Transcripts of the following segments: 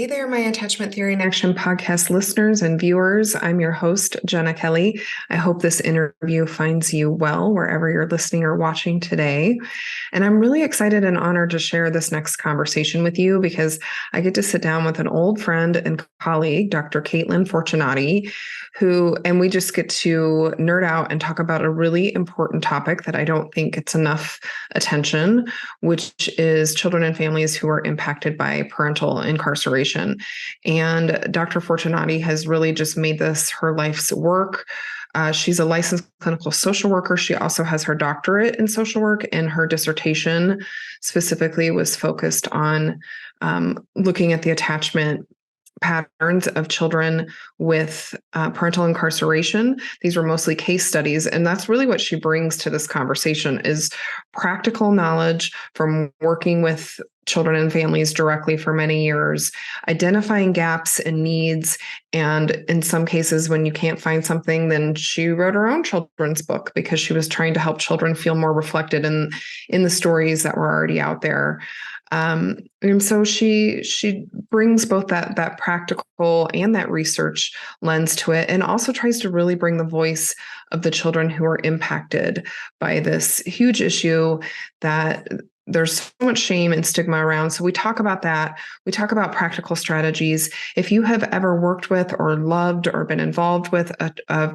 Hey there, my Attachment Theory in Action podcast listeners and viewers. I'm your host, Jenna Kelly. I hope this interview finds you well wherever you're listening or watching today. And I'm really excited and honored to share this next conversation with you because I get to sit down with an old friend and colleague, Dr. Katelen Fortunati, and we just get to nerd out and talk about a really important topic that I don't think gets enough attention, which is children and families who are impacted by parental incarceration. And Dr. Fortunati has really just made this her life's work. She's a licensed clinical social worker. She also has her doctorate in social work, and her dissertation specifically was focused on looking at the attachment patterns of children with parental incarceration. These were mostly case studies, and that's really what she brings to this conversation is practical knowledge from working with children and families directly for many years, identifying gaps and needs, and in some cases, when you can't find something, then she wrote her own children's book because she was trying to help children feel more reflected in the stories that were already out there. And so she brings both that practical and that research lens to it, and also tries to really bring the voice of the children who are impacted by this huge issue that there's so much shame and stigma around. So we talk about that. We talk about practical strategies. If you have ever worked with or loved or been involved with a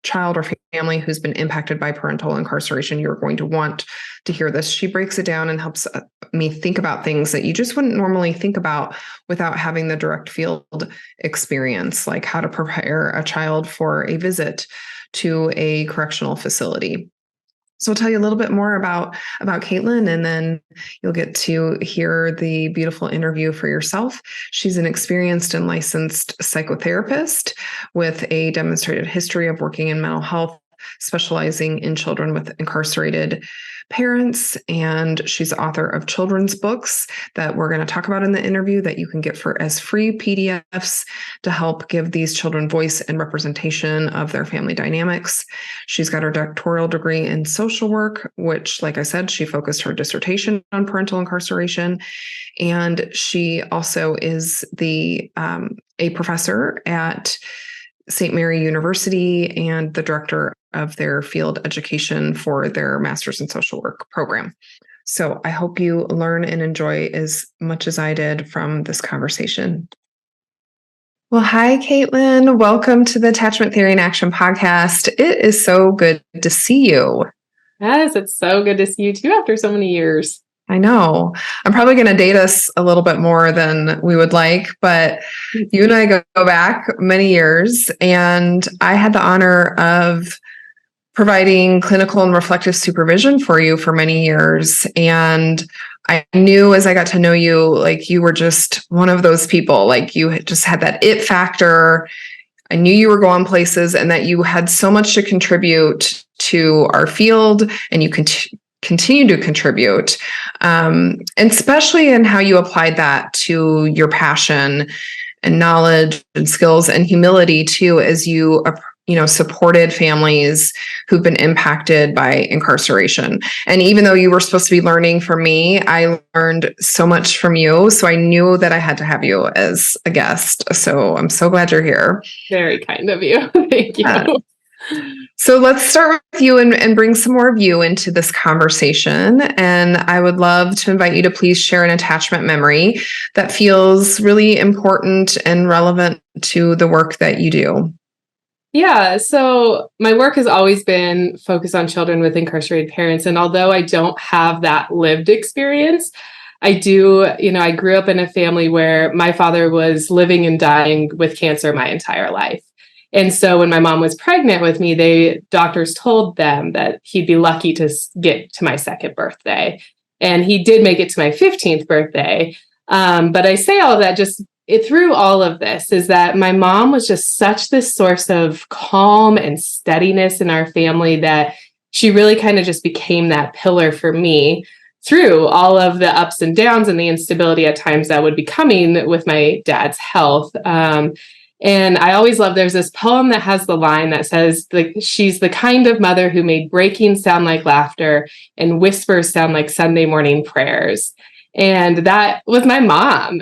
child or family who's been impacted by parental incarceration, you're going to want to hear this. She breaks it down and helps me think about things that you just wouldn't normally think about without having the direct field experience, like how to prepare a child for a visit to a correctional facility. So I'll tell you a little bit more about Katelen, and then you'll get to hear the beautiful interview for yourself. She's an experienced and licensed psychotherapist with a demonstrated history of working in mental health, specializing in children with incarcerated parents. And she's author of children's books that we're going to talk about in the interview that you can get as free PDFs to help give these children voice and representation of their family dynamics. She's got her doctoral degree in social work, which, like I said, she focused her dissertation on parental incarceration. And she also is a professor at St. Mary University and the director of their field education for their master's in social work program. So I hope you learn and enjoy as much as I did from this conversation. Well, hi, Katelen. Welcome to the Attachment Theory in Action podcast. It is so good to see you. Yes, it's so good to see you too after so many years. I know. I'm probably going to date us a little bit more than we would like, but you and I go back many years, and I had the honor of providing clinical and reflective supervision for you for many years. And I knew as I got to know you, like you were just one of those people, like you just had that it factor. I knew you were going places and that you had so much to contribute to our field, and you continue to contribute, and especially in how you applied that to your passion and knowledge and skills and humility too, as you supported families who've been impacted by incarceration. And even though you were supposed to be learning from me, I learned so much from you. So I knew that I had to have you as a guest. So I'm so glad you're here. Very kind of you. Thank you. So let's start with you and bring some more of you into this conversation. And I would love to invite you to please share an attachment memory that feels really important and relevant to the work that you do. Yeah, so my work has always been focused on children with incarcerated parents. And although I don't have that lived experience, I do, I grew up in a family where my father was living and dying with cancer my entire life. And so when my mom was pregnant with me, doctors told them that he'd be lucky to get to my second birthday. And he did make it to my 15th birthday. But I say all of that through all of this is that my mom was just such this source of calm and steadiness in our family that she really kind of just became that pillar for me through all of the ups and downs and the instability at times that would be coming with my dad's health. And I always love, there's this poem that has the line that says, she's the kind of mother who made breaking sound like laughter and whispers sound like Sunday morning prayers. And that was my mom.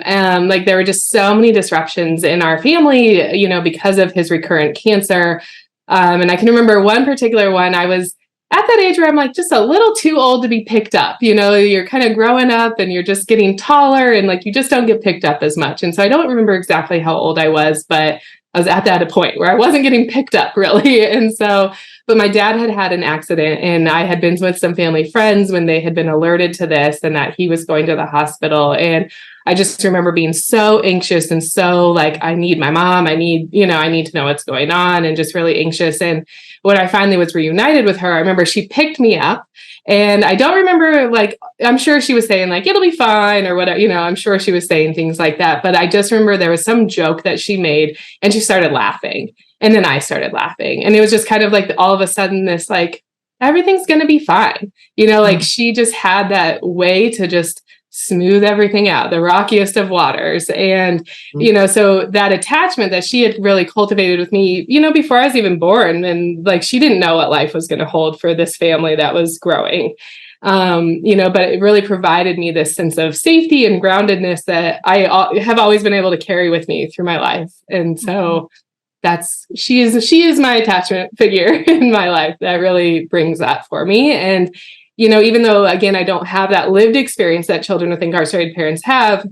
Like there were just so many disruptions in our family, because of his recurrent cancer. And I can remember one particular one. I was at that age where I'm like just a little too old to be picked up. You're kind of growing up and you're just getting taller and like you just don't get picked up as much. And so I don't remember exactly how old I was, but I was at that point where I wasn't getting picked up really. And so, but my dad had an accident and I had been with some family friends when they had been alerted to this and that he was going to the hospital. And I just remember being so anxious and so like, I need my mom. I need to know what's going on and just really anxious. And when I finally was reunited with her, I remember she picked me up and I don't remember, like, I'm sure she was saying like, it'll be fine or whatever, I'm sure she was saying things like that. But I just remember there was some joke that she made and she started laughing. And then I started laughing. And it was just kind of like all of a sudden this, like, everything's going to be fine. Like she just had that way to just smooth everything out, the rockiest of waters. And, so that attachment that she had really cultivated with me, before I was even born, and like, she didn't know what life was going to hold for this family that was growing. But it really provided me this sense of safety and groundedness that I have always been able to carry with me through my life. And so she is my attachment figure in my life that really brings that for me. And even though, again, I don't have that lived experience that children with incarcerated parents have,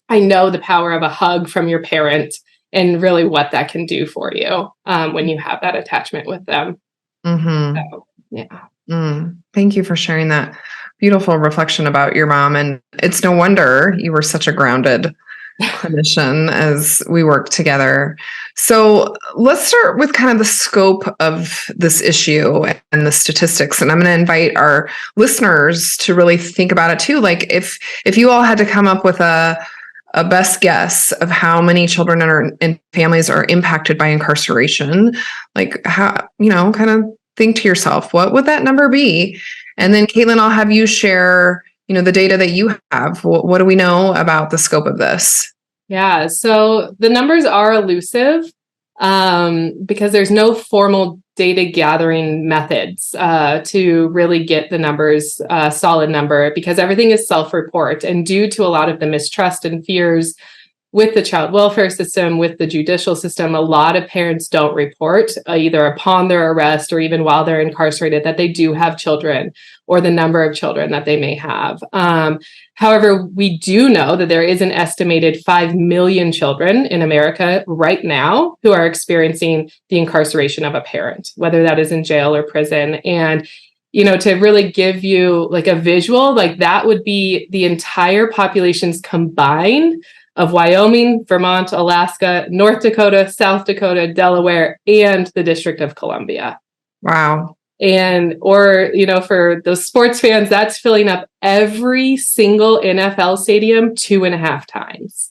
I know the power of a hug from your parent and really what that can do for you when you have that attachment with them. Mm-hmm. So, yeah. Thank you for sharing that beautiful reflection about your mom. And it's no wonder you were such a grounded clinician as we work together. So let's start with kind of the scope of this issue and the statistics. And I'm going to invite our listeners to really think about it too. Like if you all had to come up with a best guess of how many children and families are impacted by incarceration, like how, kind of think to yourself, what would that number be? And then Katelen, I'll have you share the data that you have. What do we know about the scope of this? Yeah, so the numbers are elusive because there's no formal data gathering methods to really get the numbers, solid number, because everything is self-report. And due to a lot of the mistrust and fears with the child welfare system, with the judicial system, a lot of parents don't report either upon their arrest or even while they're incarcerated that they do have children or the number of children that they may have. However, we do know that there is an estimated 5 million children in America right now who are experiencing the incarceration of a parent, whether that is in jail or prison. And to really give you like a visual, like that would be the entire populations combined of Wyoming, Vermont, Alaska, North Dakota, South Dakota, Delaware, and the District of Columbia. Wow. And, for those sports fans, that's filling up every single NFL stadium 2.5 times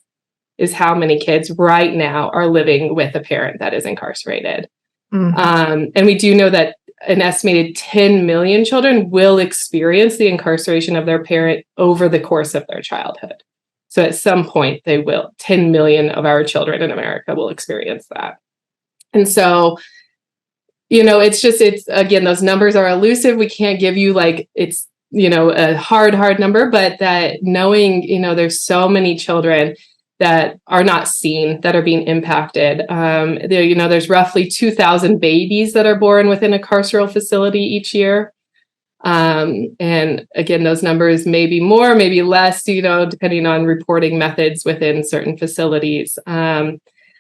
is how many kids right now are living with a parent that is incarcerated. Mm-hmm. And we do know that an estimated 10 million children will experience the incarceration of their parent over the course of their childhood. So at some point they will, 10 million of our children in America will experience that. And so, it's again, those numbers are elusive. We can't give you like, it's, a hard number, but that knowing, there's so many children that are not seen that are being impacted. There's roughly 2,000 babies that are born within a carceral facility each year. And again, those numbers may be more, maybe less, depending on reporting methods within certain facilities.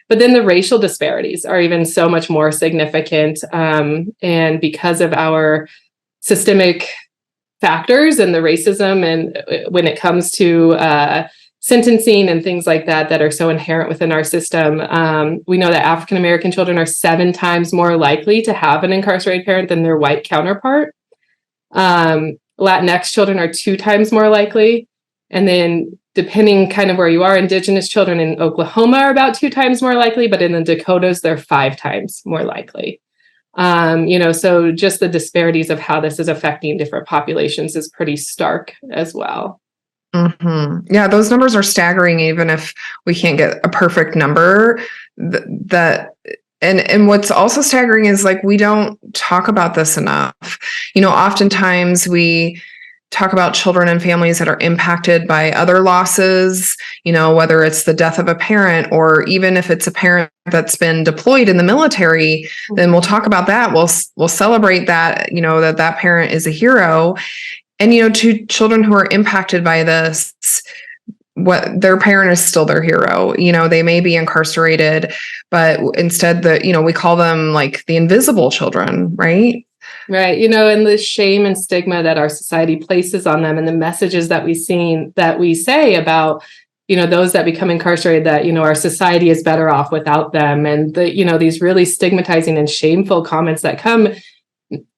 But then the racial disparities are even so much more significant. And because of our systemic factors and the racism, and when it comes to sentencing and things like that are so inherent within our system, we know that African American children are 7 times more likely to have an incarcerated parent than their white counterpart. Latinx children are 2 times more likely. And then depending kind of where you are, Indigenous children in Oklahoma are about 2 times more likely, but in the Dakotas, they're 5 times more likely. So just the disparities of how this is affecting different populations is pretty stark as well. Mm-hmm. Yeah, those numbers are staggering, even if we can't get a perfect number. And what's also staggering is like we don't talk about this enough. Oftentimes we talk about children and families that are impacted by other losses, whether it's the death of a parent, or even if it's a parent that's been deployed in the military, then we'll talk about that. We'll celebrate that, that parent is a hero. And, to children who are impacted by this, what their parent is still their hero. They may be incarcerated, but instead we call them like the invisible children, right? Right. And the shame and stigma that our society places on them, and the messages that we say about, those that become incarcerated, that, our society is better off without them. And these really stigmatizing and shameful comments that come,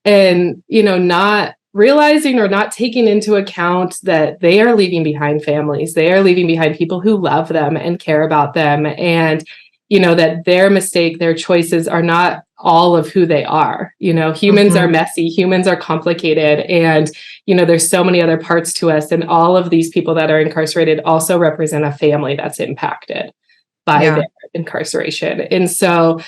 and, not realizing or not taking into account that they are leaving behind families. They are leaving behind people who love them and care about them. And, that their mistake, their choices are not all of who they are. Humans are messy, humans are complicated, and, there's so many other parts to us. And all of these people that are incarcerated also represent a family that's impacted by their incarceration. And so,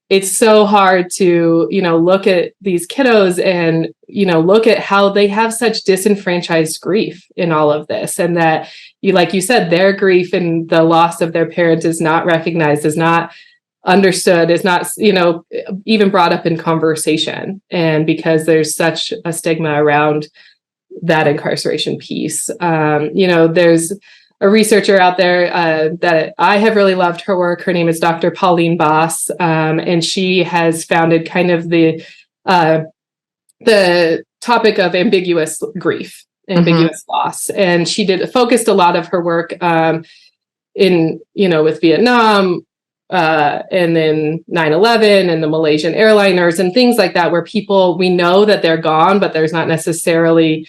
it's so hard to, look at these kiddos and, look at how they have such disenfranchised grief in all of this. And that, like you said, their grief and the loss of their parents is not recognized, is not understood, is not, even brought up in conversation. And because there's such a stigma around that incarceration piece, there's a researcher out there that I have really loved her work. Her name is Dr. Pauline Boss, and she has founded kind of the topic of ambiguous grief, ambiguous loss, and she focused a lot of her work with Vietnam, and then 9/11 and the Malaysian airliners and things like that, where people, we know that they're gone, but there's not necessarily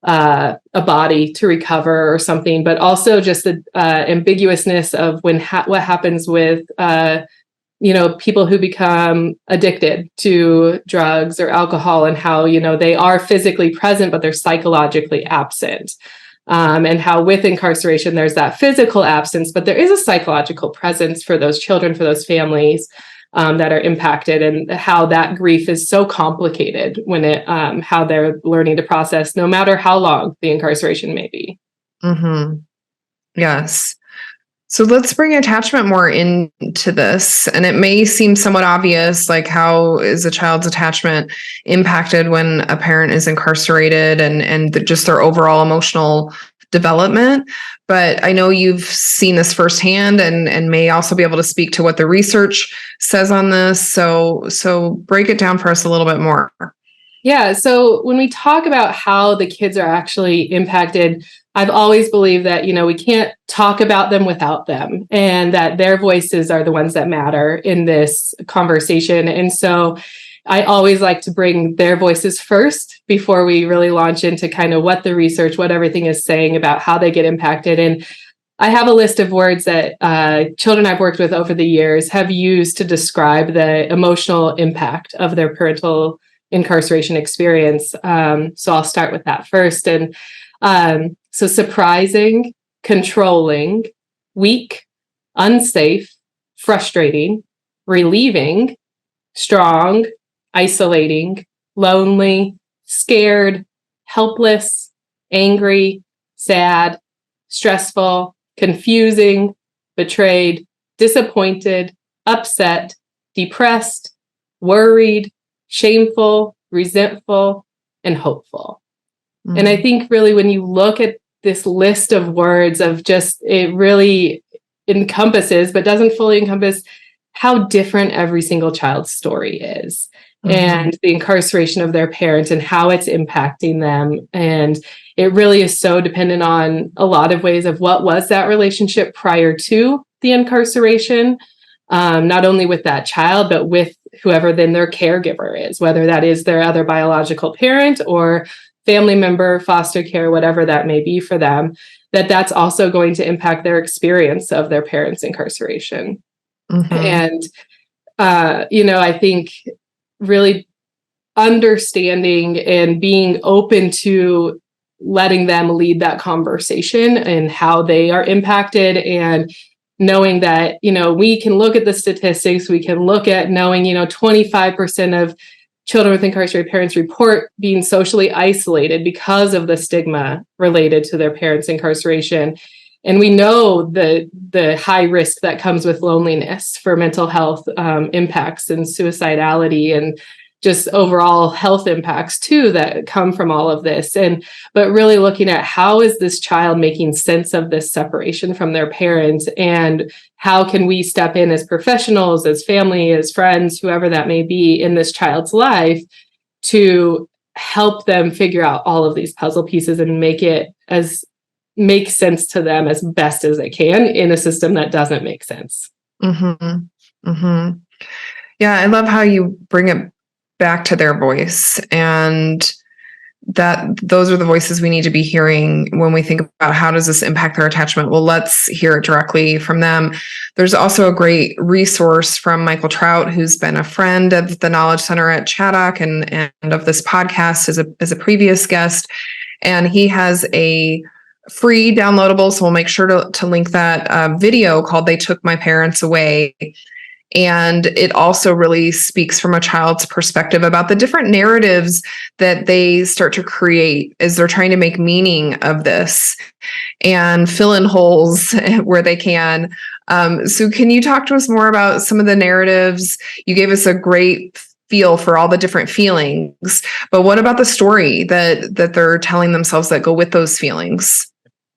a body to recover or something, but also just the ambiguousness of what happens with people who become addicted to drugs or alcohol, and how they are physically present but they're psychologically absent, and how with incarceration there's that physical absence, but there is a psychological presence for those children, for those families that are impacted, and how that grief is so complicated when how they're learning to process, no matter how long the incarceration may be. Yes. So let's bring attachment more into this. And it may seem somewhat obvious, like how is a child's attachment impacted when a parent is incarcerated, and just their overall emotional development. But I know you've seen this firsthand, and may also be able to speak to what the research says on this. So break it down for us a little bit more. Yeah. So when we talk about how the kids are actually impacted, I've always believed that, we can't talk about them without them, and that their voices are the ones that matter in this conversation. And so I always like to bring their voices first before we really launch into kind of what the research, what everything is saying about how they get impacted. And I have a list of words that children I've worked with over the years have used to describe the emotional impact of their parental incarceration experience. So I'll start with that first. And so surprising, controlling, weak, unsafe, frustrating, relieving, strong, isolating, lonely, scared, helpless, angry, sad, stressful, confusing, betrayed, disappointed, upset, depressed, worried, shameful, resentful, and hopeful. Mm-hmm. And I think really when you look at this list of words of just, it really encompasses, but doesn't fully encompass how different every single child's story is. Mm-hmm. And the incarceration of their parents and how it's impacting them. And it really is so dependent on a lot of ways of what was that relationship prior to the incarceration, not only with that child, but with whoever then their caregiver is, whether that is their other biological parent or family member, foster care, whatever that may be for them, that's also going to impact their experience of their parents' incarceration. Mm-hmm. And, I think really understanding and being open to letting them lead that conversation and how they are impacted, and knowing that, we can look at the statistics, we can look at knowing, 25% of children with incarcerated parents report being socially isolated because of the stigma related to their parents' incarceration. And we know the high risk that comes with loneliness for mental health impacts and suicidality and just overall health impacts too that come from all of this. But really looking at how is this child making sense of this separation from their parents, and how can we step in as professionals, as family, as friends, whoever that may be in this child's life, to help them figure out all of these puzzle pieces and make sense to them as best as it can in a system that doesn't make sense. Mm-hmm. Mm-hmm. Yeah, I love how you bring it back to their voice, and that those are the voices we need to be hearing when we think about how does this impact their attachment. Well, let's hear it directly from them. There's also a great resource from Michael Trout, who's been a friend of the Knowledge Center at Chaddock and of this podcast as a previous guest. And he has a free downloadable, so we'll make sure to link that video called "They Took My Parents Away." And it also really speaks from a child's perspective about the different narratives that they start to create as they're trying to make meaning of this and fill in holes where they can. So can you talk to us more about some of the narratives? You gave us a great feel for all the different feelings, but what about the story that they're telling themselves that go with those feelings?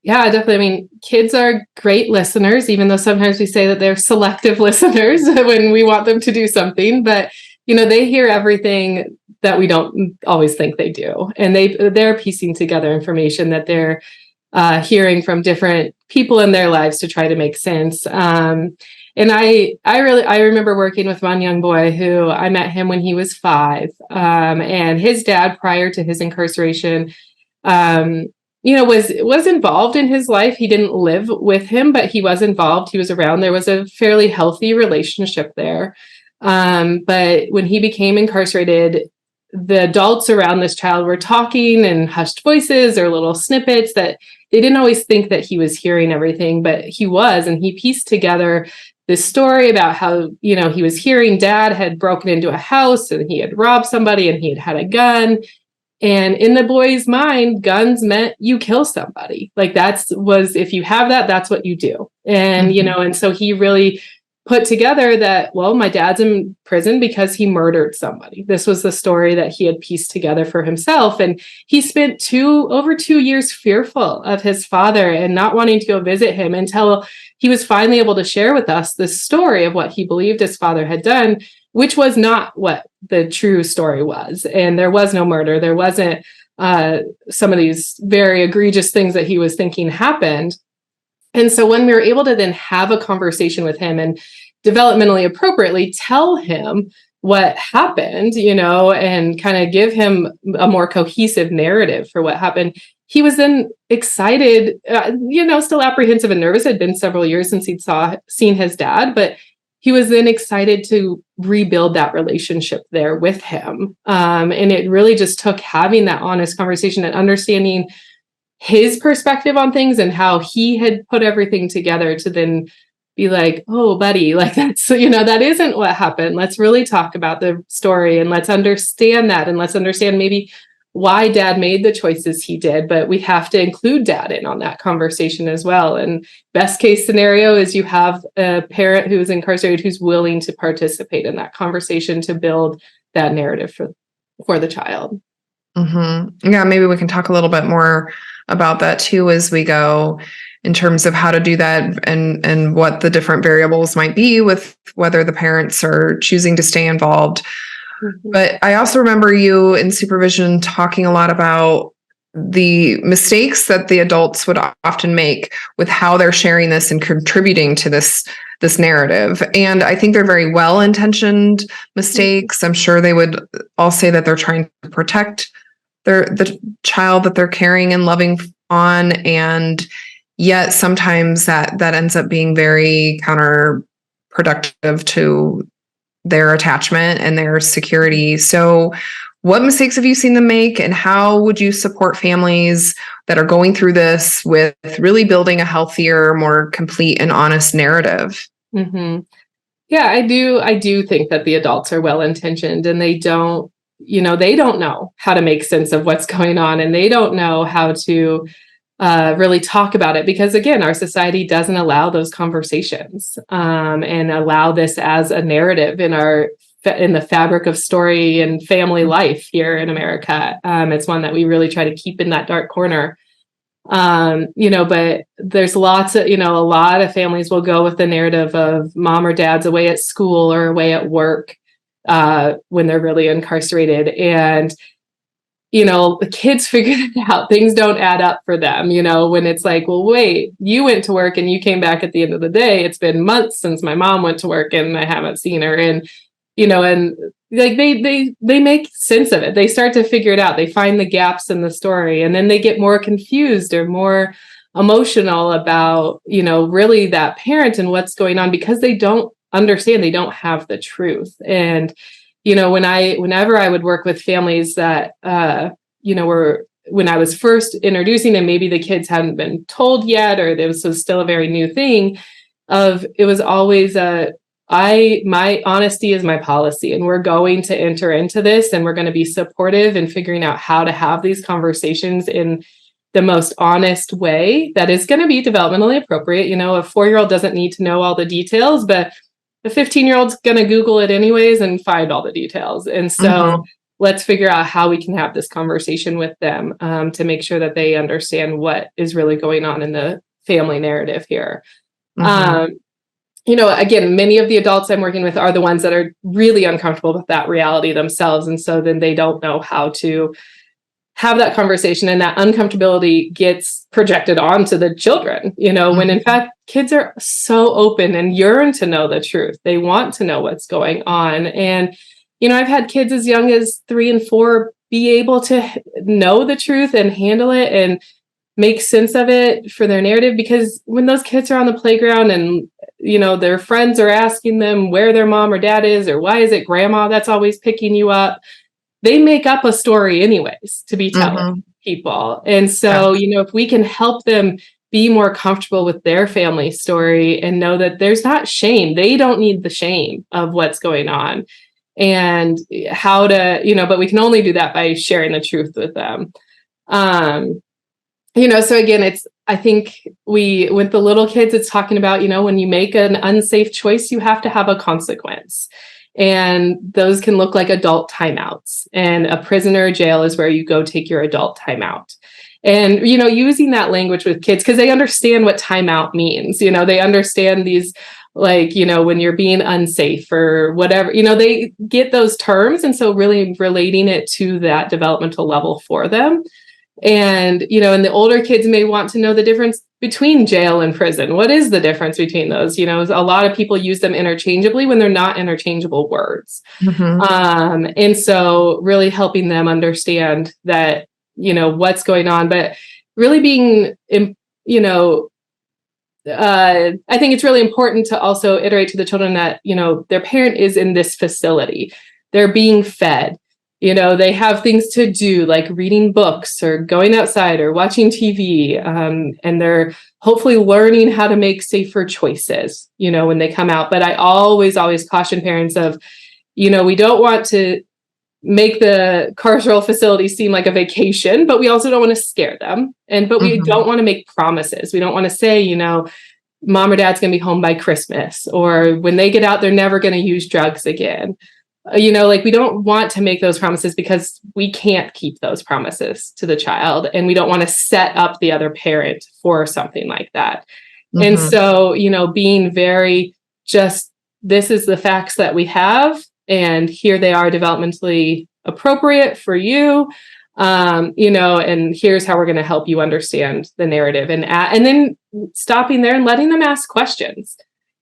Yeah, definitely. I mean, kids are great listeners, even though sometimes we say that they're selective listeners when we want them to do something. But, they hear everything that we don't always think they do. And they're piecing together information that they're hearing from different people in their lives to try to make sense. And I remember working with one young boy who I met him when he was 5. And his dad, prior to his incarceration, was involved in his life. He didn't live with him, but he was involved. He was around. There was a fairly healthy relationship there. But when he became incarcerated, the adults around this child were talking in hushed voices or little snippets that they didn't always think that he was hearing everything, but he was. And he pieced together this story about how, he was hearing dad had broken into a house and he had robbed somebody and he had had a gun. And in the boy's mind, guns meant you kill somebody. Like if you have that, that's what you do. And, and so he really put together that, well, my dad's in prison because he murdered somebody. This was the story that he had pieced together for himself. And he spent over 2 years fearful of his father and not wanting to go visit him until he was finally able to share with us the story of what he believed his father had done, which was not what the true story was. And there was no murder. There wasn't some of these very egregious things that he was thinking happened. And so when we were able to then have a conversation with him and developmentally appropriately tell him what happened, and kind of give him a more cohesive narrative for what happened, he was then excited, still apprehensive and nervous. It had been several years since he'd seen his dad, but he was then excited to rebuild that relationship there with him. And it really just took having that honest conversation and understanding his perspective on things and how he had put everything together to then be like, oh, buddy, like that's, that isn't what happened. Let's really talk about the story and let's understand that. And let's understand maybe why dad made the choices he did, but we have to include dad in on that conversation as well. And best case scenario is you have a parent who is incarcerated who's willing to participate in that conversation to build that narrative for the child. Mm-hmm. Yeah, maybe we can talk a little bit more about that too as we go, in terms of how to do that and what the different variables might be with whether the parents are choosing to stay involved. Mm-hmm. But I also remember you in supervision talking a lot about the mistakes that the adults would often make with how they're sharing this and contributing to this narrative. And I think they're very well-intentioned mistakes. I'm sure they would all say that they're trying to protect the child that they're caring and loving on. And yet sometimes that ends up being very counterproductive to their attachment and their security. So what mistakes have you seen them make, and how would you support families that are going through this with really building a healthier, more complete and honest narrative? Mm-hmm. Yeah, I do think that the adults are well-intentioned and they don't they don't know how to make sense of what's going on, and they don't know how to really talk about it, because again, our society doesn't allow those conversations and allow this as a narrative in the fabric of story and family life here in America. It's one that we really try to keep in that dark corner. But there's lots of, a lot of families will go with the narrative of mom or dad's away at school or away at work when they're really incarcerated. And, the kids figure it out. Things don't add up for them, when it's like, well, wait, you went to work and you came back at the end of the day. It's been months since my mom went to work and I haven't seen her. And, and like they make sense of it. They start to figure it out. They find the gaps in the story, and then they get more confused or more emotional about, really that parent and what's going on, because they don't understand. They don't have the truth. And, whenever I would work with families that, were, when I was first introducing them, maybe the kids hadn't been told yet, or this was still a very new thing, it was always my honesty is my policy, and we're going to enter into this, and we're going to be supportive in figuring out how to have these conversations in the most honest way that is going to be developmentally appropriate. A 4-year-old doesn't need to know all the details, but the 15-year-old's going to Google it anyways and find all the details. And so let's figure out how we can have this conversation with them to make sure that they understand what is really going on in the family narrative here. Again, many of the adults I'm working with are the ones that are really uncomfortable with that reality themselves. And so then they don't know how to have that conversation, and that uncomfortability gets projected onto the children, when in fact, kids are so open and yearn to know the truth. They want to know what's going on. And, I've had kids as young as 3 and 4 be able to know the truth and handle it and make sense of it for their narrative, because when those kids are on the playground and their friends are asking them where their mom or dad is, or why is it grandma that's always picking you up, they make up a story anyways to be telling people. And so, if we can help them be more comfortable with their family story and know that there's not shame, they don't need the shame of what's going on, and how to, but we can only do that by sharing the truth with them. So again, I think with the little kids, it's talking about, when you make an unsafe choice, you have to have a consequence. And those can look like adult timeouts. And a prisoner jail is where you go take your adult timeout. And, using that language with kids, because they understand what timeout means. They understand these, when you're being unsafe or whatever, they get those terms. And so really relating it to that developmental level for them. And, and the older kids may want to know the difference between jail and prison. What is the difference between those? A lot of people use them interchangeably when they're not interchangeable words. And so really helping them understand that, what's going on, but really being, I think it's really important to also iterate to the children that, their parent is in this facility. They're being fed. They have things to do, like reading books or going outside or watching TV. And they're hopefully learning how to make safer choices, when they come out. But I always caution parents of, we don't want to make the carceral facility seem like a vacation, but we also don't want to scare them. But we don't want to make promises. We don't want to say, mom or dad's going to be home by Christmas, or when they get out, they're never going to use drugs again. We don't want to make those promises, because we can't keep those promises to the child, and we don't want to set up the other parent for something like that. And so, being very just, this is the facts that we have, and here they are developmentally appropriate for you, and here's how we're going to help you understand the narrative, and then stopping there and letting them ask questions.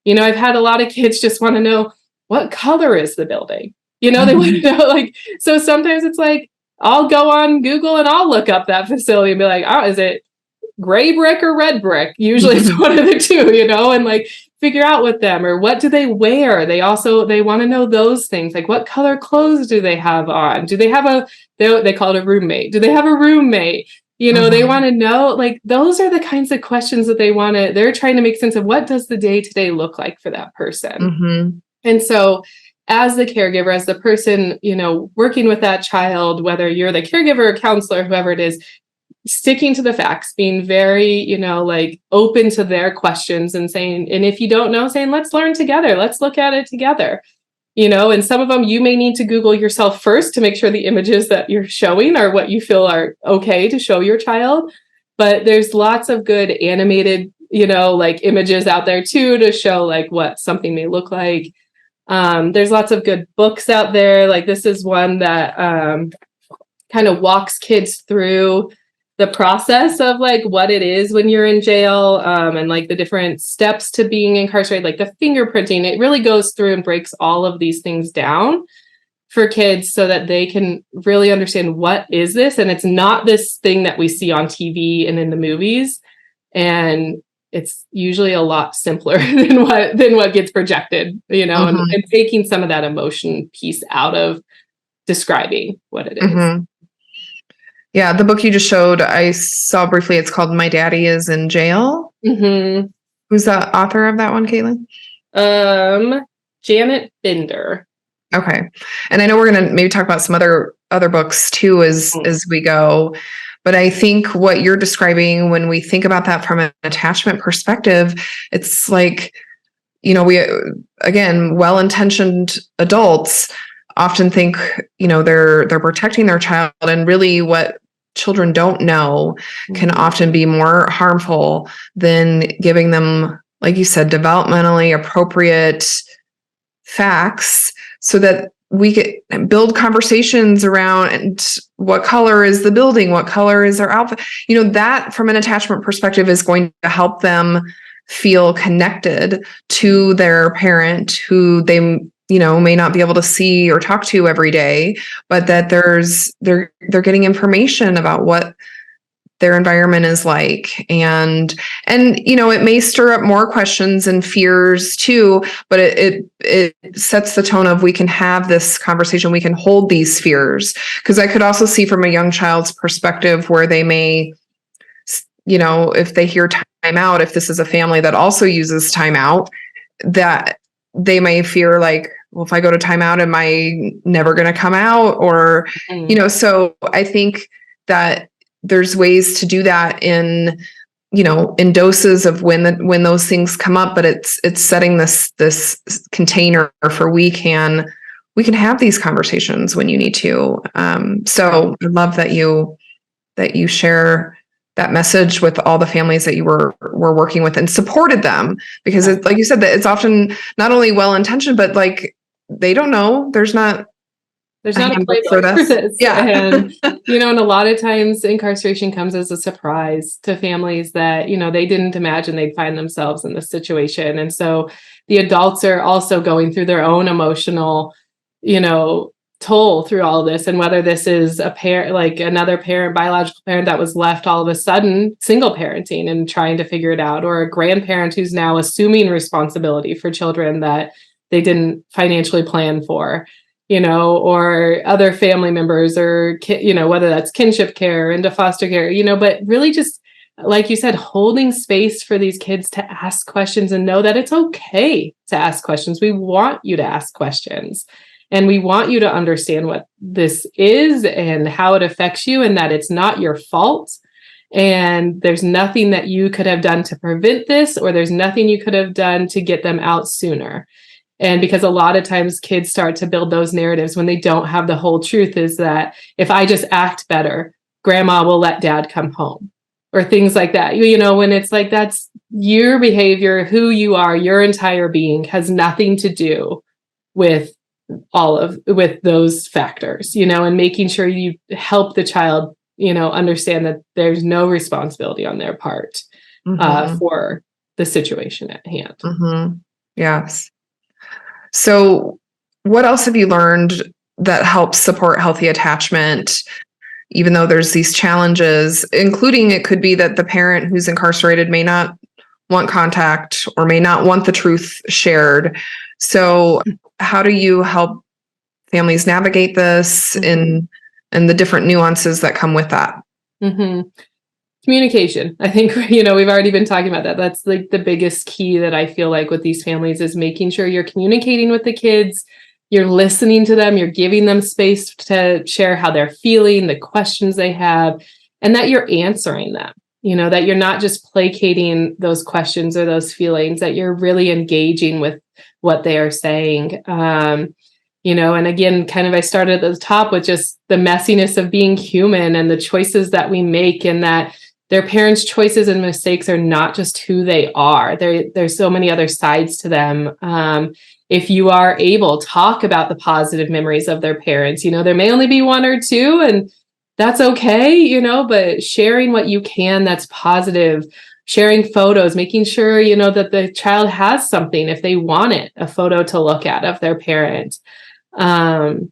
I've had a lot of kids just want to know, what color is the building? They want to know, so sometimes it's like, I'll go on Google and I'll look up that facility and be like, oh, is it gray brick or red brick? Usually it's one of the two, and figure out with them, or what do they wear? They want to know those things, like what color clothes do they have on? Do they have they call it a roommate? Do they have a roommate? They want to know, those are the kinds of questions that they're trying to make sense of. What does the day-to-day look like for that person? And so, as the caregiver, as the person, working with that child, whether you're the caregiver or counselor, whoever it is, sticking to the facts, being very, open to their questions and saying, and if you don't know, saying, let's learn together, let's look at it together. And some of them you may need to Google yourself first to make sure the images that you're showing are what you feel are okay to show your child. But there's lots of good animated, images out there too, to show what something may look like. There's lots of good books out there. This is one that kind of walks kids through the process of what it is when you're in jail, and the different steps to being incarcerated, the fingerprinting. It really goes through and breaks all of these things down for kids so that they can really understand what is this. And it's not this thing that we see on TV and in the movies. And it's usually a lot simpler than what gets projected, and taking some of that emotion piece out of describing what it is. Mm-hmm. Yeah, the book you just showed, I saw briefly, it's called My Daddy is in Jail. Mm-hmm. Who's the author of that one, Caitlin? Janet Binder. Okay. And I know we're going to maybe talk about some other books too as we go. But I think what you're describing, when we think about that from an attachment perspective, it's we, again, well-intentioned adults often think, they're protecting their child, and really what children don't know can often be more harmful than giving them, like you said, developmentally appropriate facts so that we could build conversations around what color is the building, what color is their outfit. That from an attachment perspective is going to help them feel connected to their parent who they may not be able to see or talk to every day, but that they're getting information about what their environment is like. And it may stir up more questions and fears too, but it sets the tone of, we can have this conversation, we can hold these fears. Because I could also see from a young child's perspective where they may, if they hear timeout, if this is a family that also uses timeout, that they may fear well, if I go to timeout, am I never going to come out? Or, so I think that there's ways to do that in doses of when those things come up, but it's setting this container for we can have these conversations when you need to. So I love that you share that message with all the families that you were working with and supported them, because like you said, that it's often not only well-intentioned, but they don't know. There's not a playbook for this. Yeah. And, and a lot of times incarceration comes as a surprise to families that, they didn't imagine they'd find themselves in this situation. And so the adults are also going through their own emotional, toll through all of this. And whether this is a parent, another parent, biological parent that was left all of a sudden single parenting and trying to figure it out, or a grandparent who's now assuming responsibility for children that they didn't financially plan for, or other family members, or, whether that's kinship care into foster care, but really just, like you said, holding space for these kids to ask questions and know that it's okay to ask questions. We want you to ask questions. And we want you to understand what this is and how it affects you, and that it's not your fault. And there's nothing that you could have done to prevent this, or there's nothing you could have done to get them out sooner. And because a lot of times kids start to build those narratives when they don't have the whole truth, is that if I just act better, grandma will let dad come home, or things like that. When it's that's your behavior, who you are, your entire being has nothing to do with with those factors, and making sure you help the child, understand that there's no responsibility on their part for the situation at hand. Mm-hmm. Yes. So what else have you learned that helps support healthy attachment, even though there's these challenges, including it could be that the parent who's incarcerated may not want contact or may not want the truth shared. So how do you help families navigate this and the different nuances that come with that? Mm-hmm. Communication. I think, we've already been talking about that. That's the biggest key that I feel with these families, is making sure you're communicating with the kids, you're listening to them, you're giving them space to share how they're feeling, the questions they have, and that you're answering them. That you're not just placating those questions or those feelings, that you're really engaging with what they are saying. And again, kind of I started at the top with just the messiness of being human and the choices that we make, and that their parents' choices and mistakes are not just who they are. There's so many other sides to them. If you are able, talk about the positive memories of their parents. There may only be one or two, and that's okay, but sharing what you can that's positive, sharing photos, making sure, that the child has something if they want it, a photo to look at of their parent. And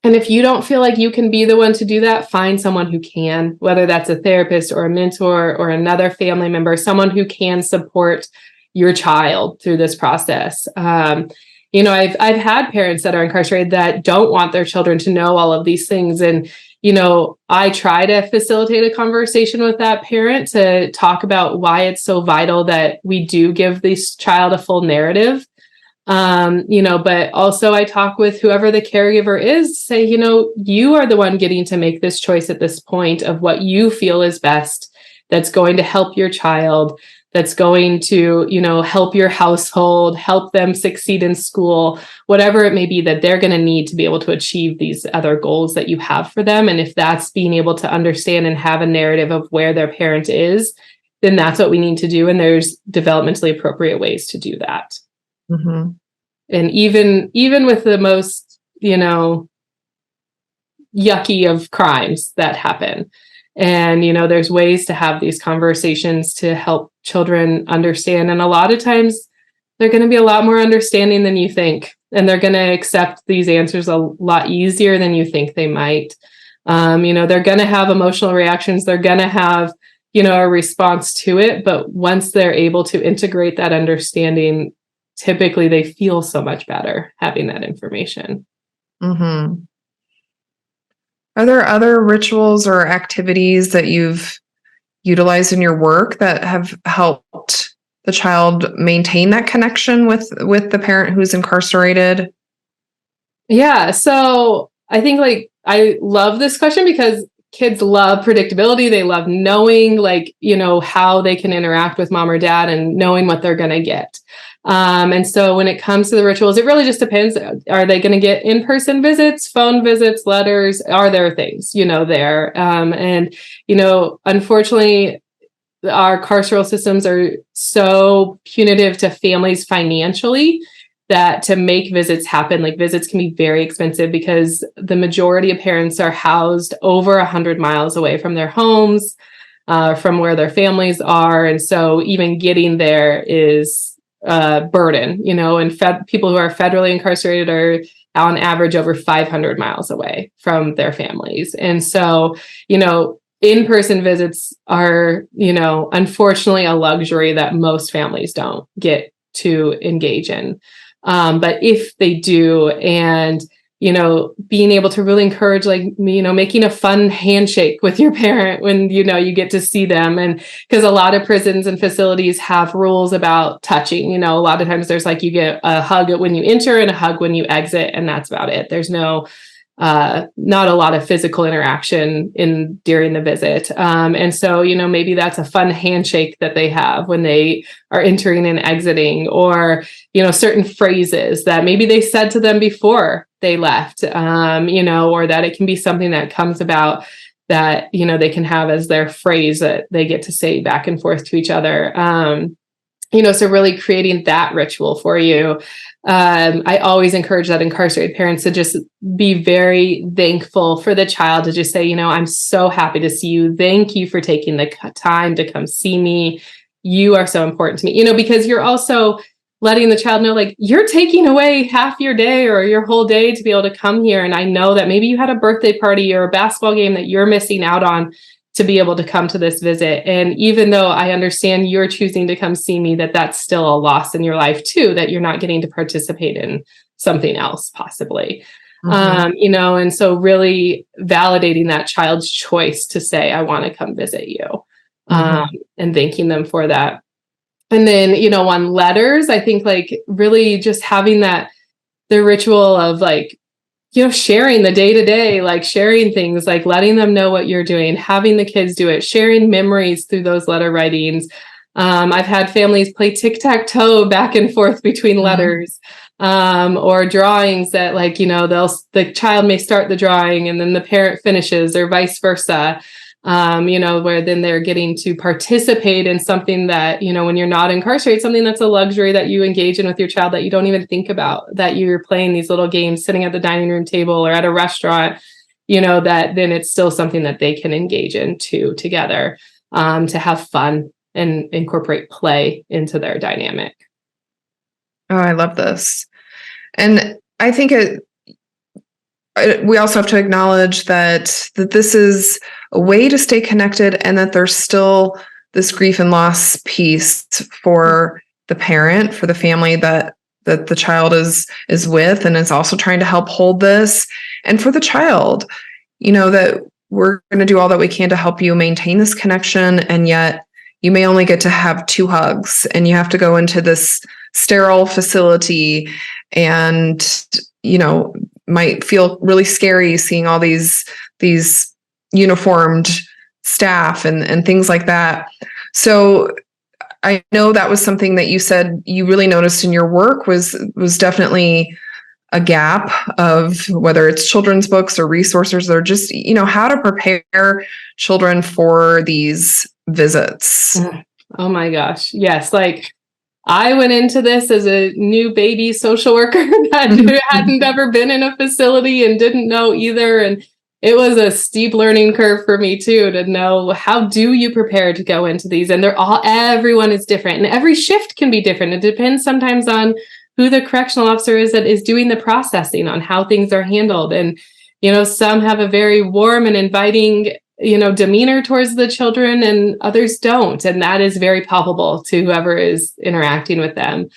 if you don't feel like you can be the one to do that, find someone who can, whether that's a therapist or a mentor or another family member, someone who can support your child through this process. I've had parents that are incarcerated that don't want their children to know all of these things. And I try to facilitate a conversation with that parent to talk about why it's so vital that we do give this child a full narrative. But also I talk with whoever the caregiver is, say, you are the one getting to make this choice at this point of what you feel is best, that's going to help your child, that's going to, help your household, help them succeed in school, whatever it may be that they're going to need to be able to achieve these other goals that you have for them. And if that's being able to understand and have a narrative of where their parent is, then that's what we need to do. And there's developmentally appropriate ways to do that. Mm-hmm. And even with the most, yucky of crimes that happen. And, there's ways to have these conversations to help children understand. And a lot of times they're going to be a lot more understanding than you think. And they're going to accept these answers a lot easier than you think they might. They're going to have emotional reactions. They're going to have, a response to it. But once they're able to integrate that understanding, typically they feel so much better having that information. Mm-hmm. Are there other rituals or activities that you've utilized in your work that have helped the child maintain that connection with the parent who's incarcerated? Yeah. So I think I love this question because kids love predictability. They love knowing how they can interact with mom or dad and knowing what they're going to get. And so when it comes to the rituals, it really just depends. Are they going to get in-person visits, phone visits, letters? Are there things, there? Unfortunately, our carceral systems are so punitive to families financially that to make visits happen, visits can be very expensive because the majority of parents are housed over 100 miles away from their homes, from where their families are. And so even getting there is burden, and people who are federally incarcerated are on average over 500 miles away from their families. And so, in-person visits are, unfortunately a luxury that most families don't get to engage in. But if they do, and being able to really encourage, making a fun handshake with your parent when, you get to see them. And because a lot of prisons and facilities have rules about touching, a lot of times there's you get a hug when you enter and a hug when you exit, and that's about it. There's not a lot of physical interaction during the visit. And so, maybe that's a fun handshake that they have when they are entering and exiting, or, certain phrases that maybe they said to them before they left, or that it can be something that comes about that, they can have as their phrase that they get to say back and forth to each other. So really creating that ritual for you. I always encourage that incarcerated parents to just be very thankful for the child, to just say, I'm so happy to see you. Thank you for taking the time to come see me. You are so important to me, because you're also letting the child know, you're taking away half your day or your whole day to be able to come here. And I know that maybe you had a birthday party or a basketball game that you're missing out on to be able to come to this visit. And even though I understand you're choosing to come see me, that's still a loss in your life too, that you're not getting to participate in something else possibly. Mm-hmm. And so really validating that child's choice to say, I want to come visit you, and thanking them for that. And then, on letters, I think really just having that the ritual of like, sharing the day to day, like sharing things, like letting them know what you're doing, having the kids do it, sharing memories through those letter writings. I've had families play tic-tac-toe back and forth between letters, or drawings that like, the child may start the drawing and then the parent finishes, or vice versa. Where then they're getting to participate in something that, when you're not incarcerated, something that's a luxury that you engage in with your child that you don't even think about, that you're playing these little games sitting at the dining room table or at a restaurant, that then it's still something that they can engage in too together, to have fun and incorporate play into their dynamic. Oh, I love this. And I think we also have to acknowledge that this is a way to stay connected, and that there's still this grief and loss piece for the parent, for the family that the child is with, and is also trying to help hold this. And for the child, that we're going to do all that we can to help you maintain this connection, and yet you may only get to have 2 hugs, and you have to go into this sterile facility, and might feel really scary seeing all these uniformed staff and things like that. So I know that was something that you said you really noticed in your work was definitely a gap of whether it's children's books or resources, or just, how to prepare children for these visits. Oh my gosh. Yes. Like, I went into this as a new baby social worker that hadn't ever been in a facility and didn't know either. And it was a steep learning curve for me too, to know, how do you prepare to go into these? And everyone is different, and every shift can be different. It depends sometimes on who the correctional officer is that is doing the processing, on how things are handled. And, some have a very warm and inviting demeanor towards the children, and others don't. And that is very palpable to whoever is interacting with them.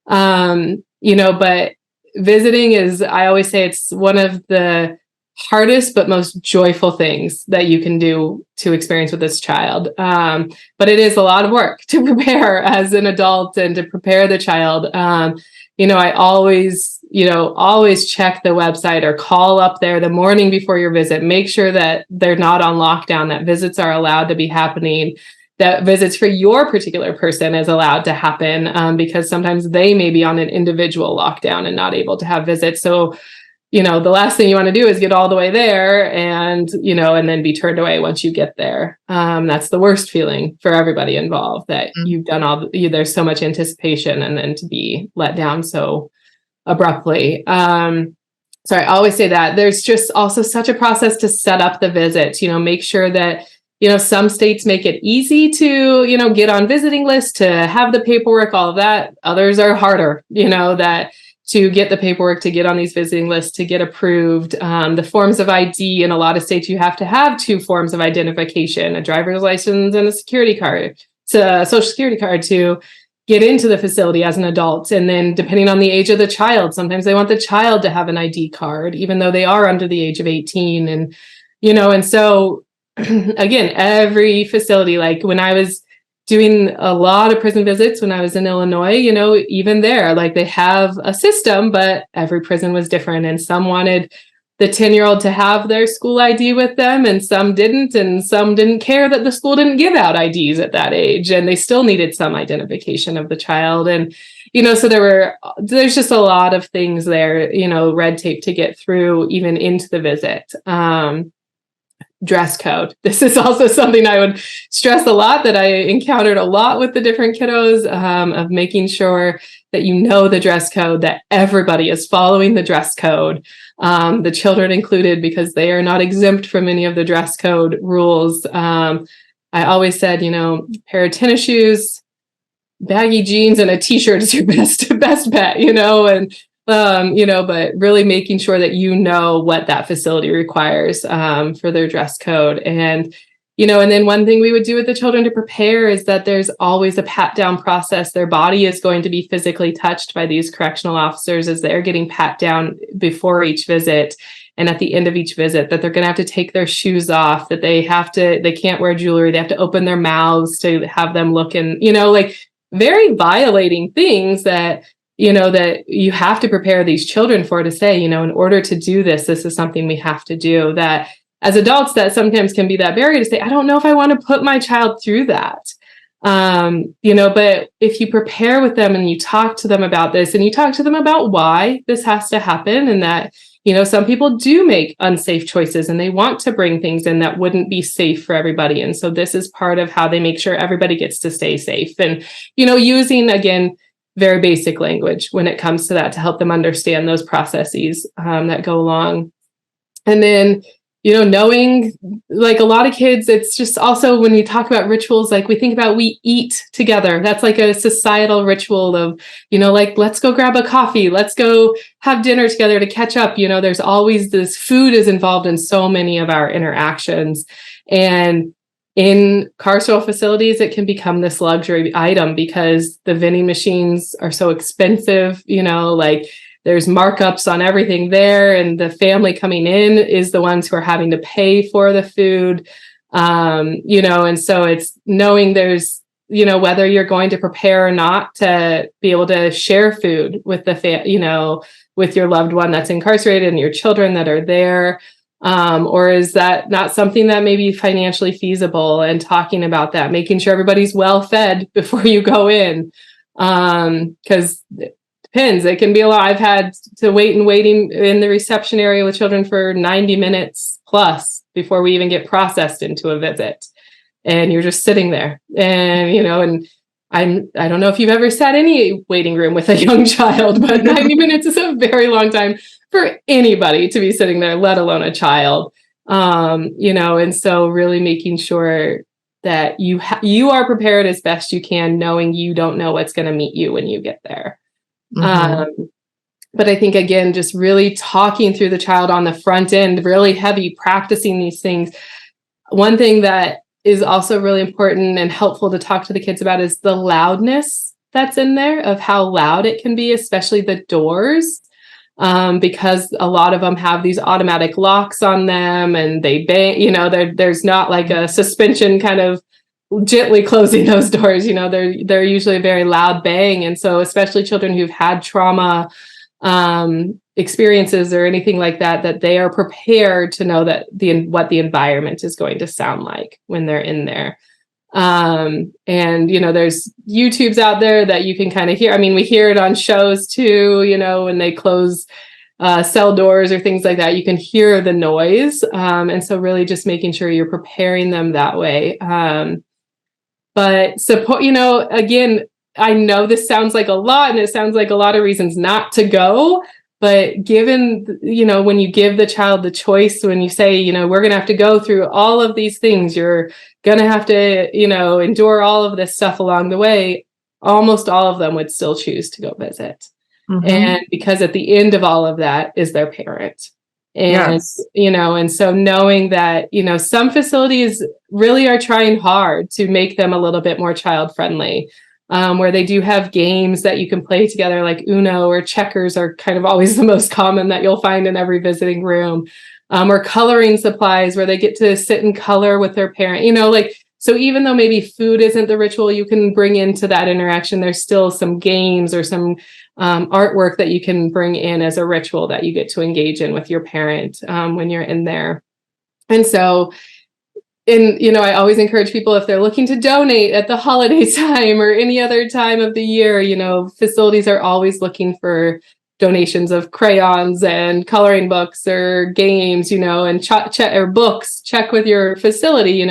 But visiting is, I always say, it's one of the hardest but most joyful things that you can do to experience with this child. But it is a lot of work to prepare as an adult and to prepare the child. I always check the website or call up there the morning before your visit. Make sure that they're not on lockdown, that visits are allowed to be happening, that visits for your particular person is allowed to happen, because sometimes they may be on an individual lockdown and not able to have visits. So, the last thing you want to do is get all the way there and then be turned away once you get there. That's the worst feeling for everybody involved, that you've done there's so much anticipation, and then to be let down so abruptly. So I always say that there's just also such a process to set up the visits, make sure that, some states make it easy to, get on visiting lists, to have the paperwork, all of that. Others are harder, that to get the paperwork, to get on these visiting lists, to get approved. The forms of ID, in a lot of states, you have to have 2 forms of identification, a driver's license and a security card, so a social security card, to get into the facility as an adult. And then depending on the age of the child, sometimes they want the child to have an ID card, even though they are under the age of 18. And, and so again, every facility, like when I was doing a lot of prison visits when I was in Illinois, even there, like they have a system, but every prison was different. And some wanted the 10-year-old to have their school ID with them, and some didn't care that the school didn't give out IDs at that age, and they still needed some identification of the child. And, so there's just a lot of things there, red tape to get through even into the visit. Dress code. This is also something I would stress a lot, that I encountered a lot with the different kiddos, of making sure that the dress code, that everybody is following the dress code, the children included, because they are not exempt from any of the dress code rules. I always said, pair of tennis shoes, baggy jeans, and a t-shirt is your best bet, but really making sure that what that facility requires for their dress code. And then one thing we would do with the children to prepare is that there's always a pat down process. Their body is going to be physically touched by these correctional officers as they're getting pat down before each visit. And at the end of each visit, that they're going to have to take their shoes off, that they can't wear jewelry. They have to open their mouths to have them look, and, very violating things that that you have to prepare these children for, to say, in order to do this, this is something we have to do. That as adults, that sometimes can be that barrier to say, I don't know if I want to put my child through that. But if you prepare with them and you talk to them about this, and you talk to them about why this has to happen, and that, some people do make unsafe choices and they want to bring things in that wouldn't be safe for everybody. And so this is part of how they make sure everybody gets to stay safe. And, using, again, very basic language when it comes to that, to help them understand those processes that go along. And then, knowing, like, a lot of kids, it's just also, when you talk about rituals, like, we think about, we eat together. That's like a societal ritual of, like, let's go grab a coffee, let's go have dinner together to catch up. There's always this, food is involved in so many of our interactions. And in carceral facilities, it can become this luxury item because the vending machines are so expensive, like, there's markups on everything there, and the family coming in is the ones who are having to pay for the food. And so it's knowing there's, whether you're going to prepare or not, to be able to share food with the with your loved one that's incarcerated and your children that are there. Or is that not something that may be financially feasible, and talking about that, making sure everybody's well fed before you go in. Because depends. It can be a lot. I've had to waiting in the reception area with children for 90 minutes plus before we even get processed into a visit. And you're just sitting there, and, and I don't know if you've ever sat any waiting room with a young child, but 90 minutes is a very long time for anybody to be sitting there, let alone a child. And so really making sure that you are prepared as best you can, knowing you don't know what's going to meet you when you get there. But I think, again, just really talking through the child on the front end, really heavy, practicing these things. One thing that is also really important and helpful to talk to the kids about is the loudness that's in there, of how loud it can be, especially the doors, because a lot of them have these automatic locks on them, and they bang, there's not like a suspension kind of gently closing those doors. They're usually a very loud bang. And so especially children who've had trauma experiences or anything like that they are prepared to know that what the environment is going to sound like when they're in there. And there's YouTubes out there that you can kind of hear. I mean, we hear it on shows too, when they close cell doors or things like that, you can hear the noise. And so really just making sure you're preparing them that way. But support, again, I know this sounds like a lot, and it sounds like a lot of reasons not to go, but given, when you give the child the choice, when you say, we're going to have to go through all of these things, you're going to have to, endure all of this stuff along the way, almost all of them would still choose to go visit. And because at the end of all of that is their parent. And, yes. And so knowing that, some facilities really are trying hard to make them a little bit more child friendly, where they do have games that you can play together, like Uno or checkers are kind of always the most common that you'll find in every visiting room, or coloring supplies where they get to sit and color with their parent, so even though maybe food isn't the ritual you can bring into that interaction, there's still some games or some artwork that you can bring in as a ritual that you get to engage in with your parent when you're in there. And so, I always encourage people, if they're looking to donate at the holiday time or any other time of the year, facilities are always looking for donations of crayons and coloring books or games, and or books. Check with your facility,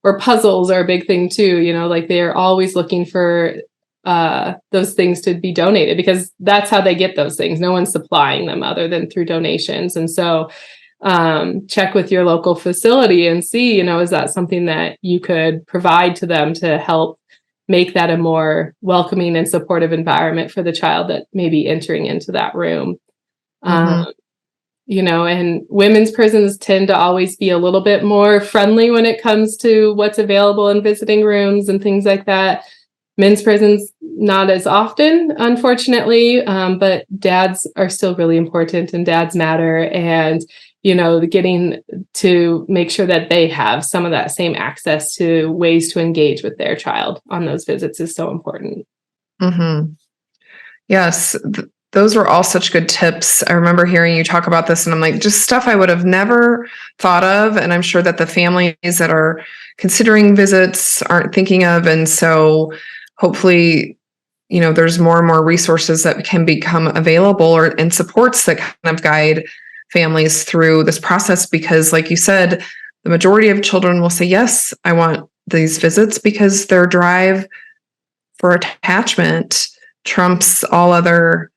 or puzzles are a big thing too, like they are always looking for those things to be donated, because that's how they get those things. No one's supplying them other than through donations. And so check with your local facility and see, is that something that you could provide to them to help make that a more welcoming and supportive environment for the child that may be entering into that room. And women's prisons tend to always be a little bit more friendly when it comes to what's available in visiting rooms and things like that. Men's prisons, not as often, unfortunately, but dads are still really important, and dads matter. And, getting to make sure that they have some of that same access to ways to engage with their child on those visits is so important. Yes. Those were all such good tips. I remember hearing you talk about this, and I'm like, just stuff I would have never thought of. And I'm sure that the families that are considering visits aren't thinking of. And so hopefully, there's more and more resources that can become available and supports that kind of guide families through this process. Because like you said, the majority of children will say, yes, I want these visits, because their drive for attachment trumps all other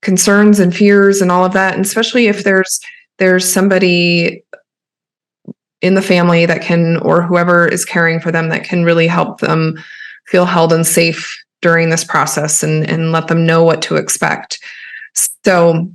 concerns and fears and all of that. And especially if there's somebody in the family that can, or whoever is caring for them, that can really help them feel held and safe during this process, and let them know what to expect. So,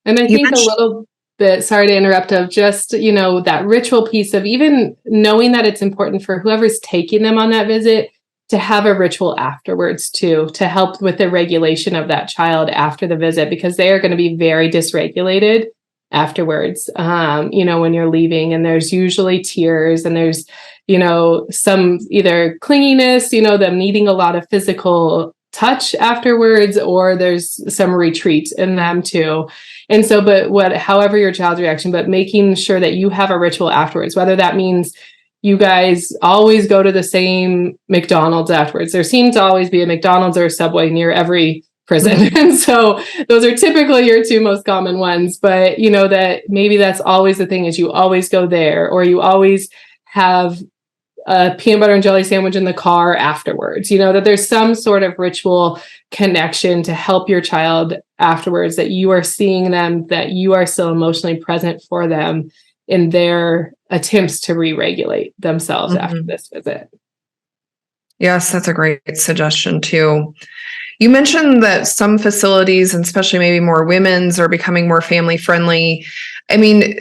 and I think a little bit, sorry to interrupt, of just, that ritual piece of even knowing that it's important for whoever's taking them on that visit to have a ritual afterwards too, to help with the regulation of that child after the visit, because they are going to be very dysregulated afterwards, when you're leaving. And there's usually tears, and there's, some either clinginess, them needing a lot of physical touch afterwards, or there's some retreat in them too. And so, however your child's reaction, but making sure that you have a ritual afterwards, whether that means you guys always go to the same McDonald's afterwards. There seems to always be a McDonald's or a Subway near every prison. And so those are typically your two most common ones. But, that maybe that's always the thing, is you always go there, or you always have a peanut butter and jelly sandwich in the car afterwards, that there's some sort of ritual connection to help your child afterwards, that you are seeing them, that you are still emotionally present for them in their attempts to re-regulate themselves after this visit. Yes, that's a great suggestion too. You mentioned that some facilities, and especially maybe more women's, are becoming more family friendly. I mean,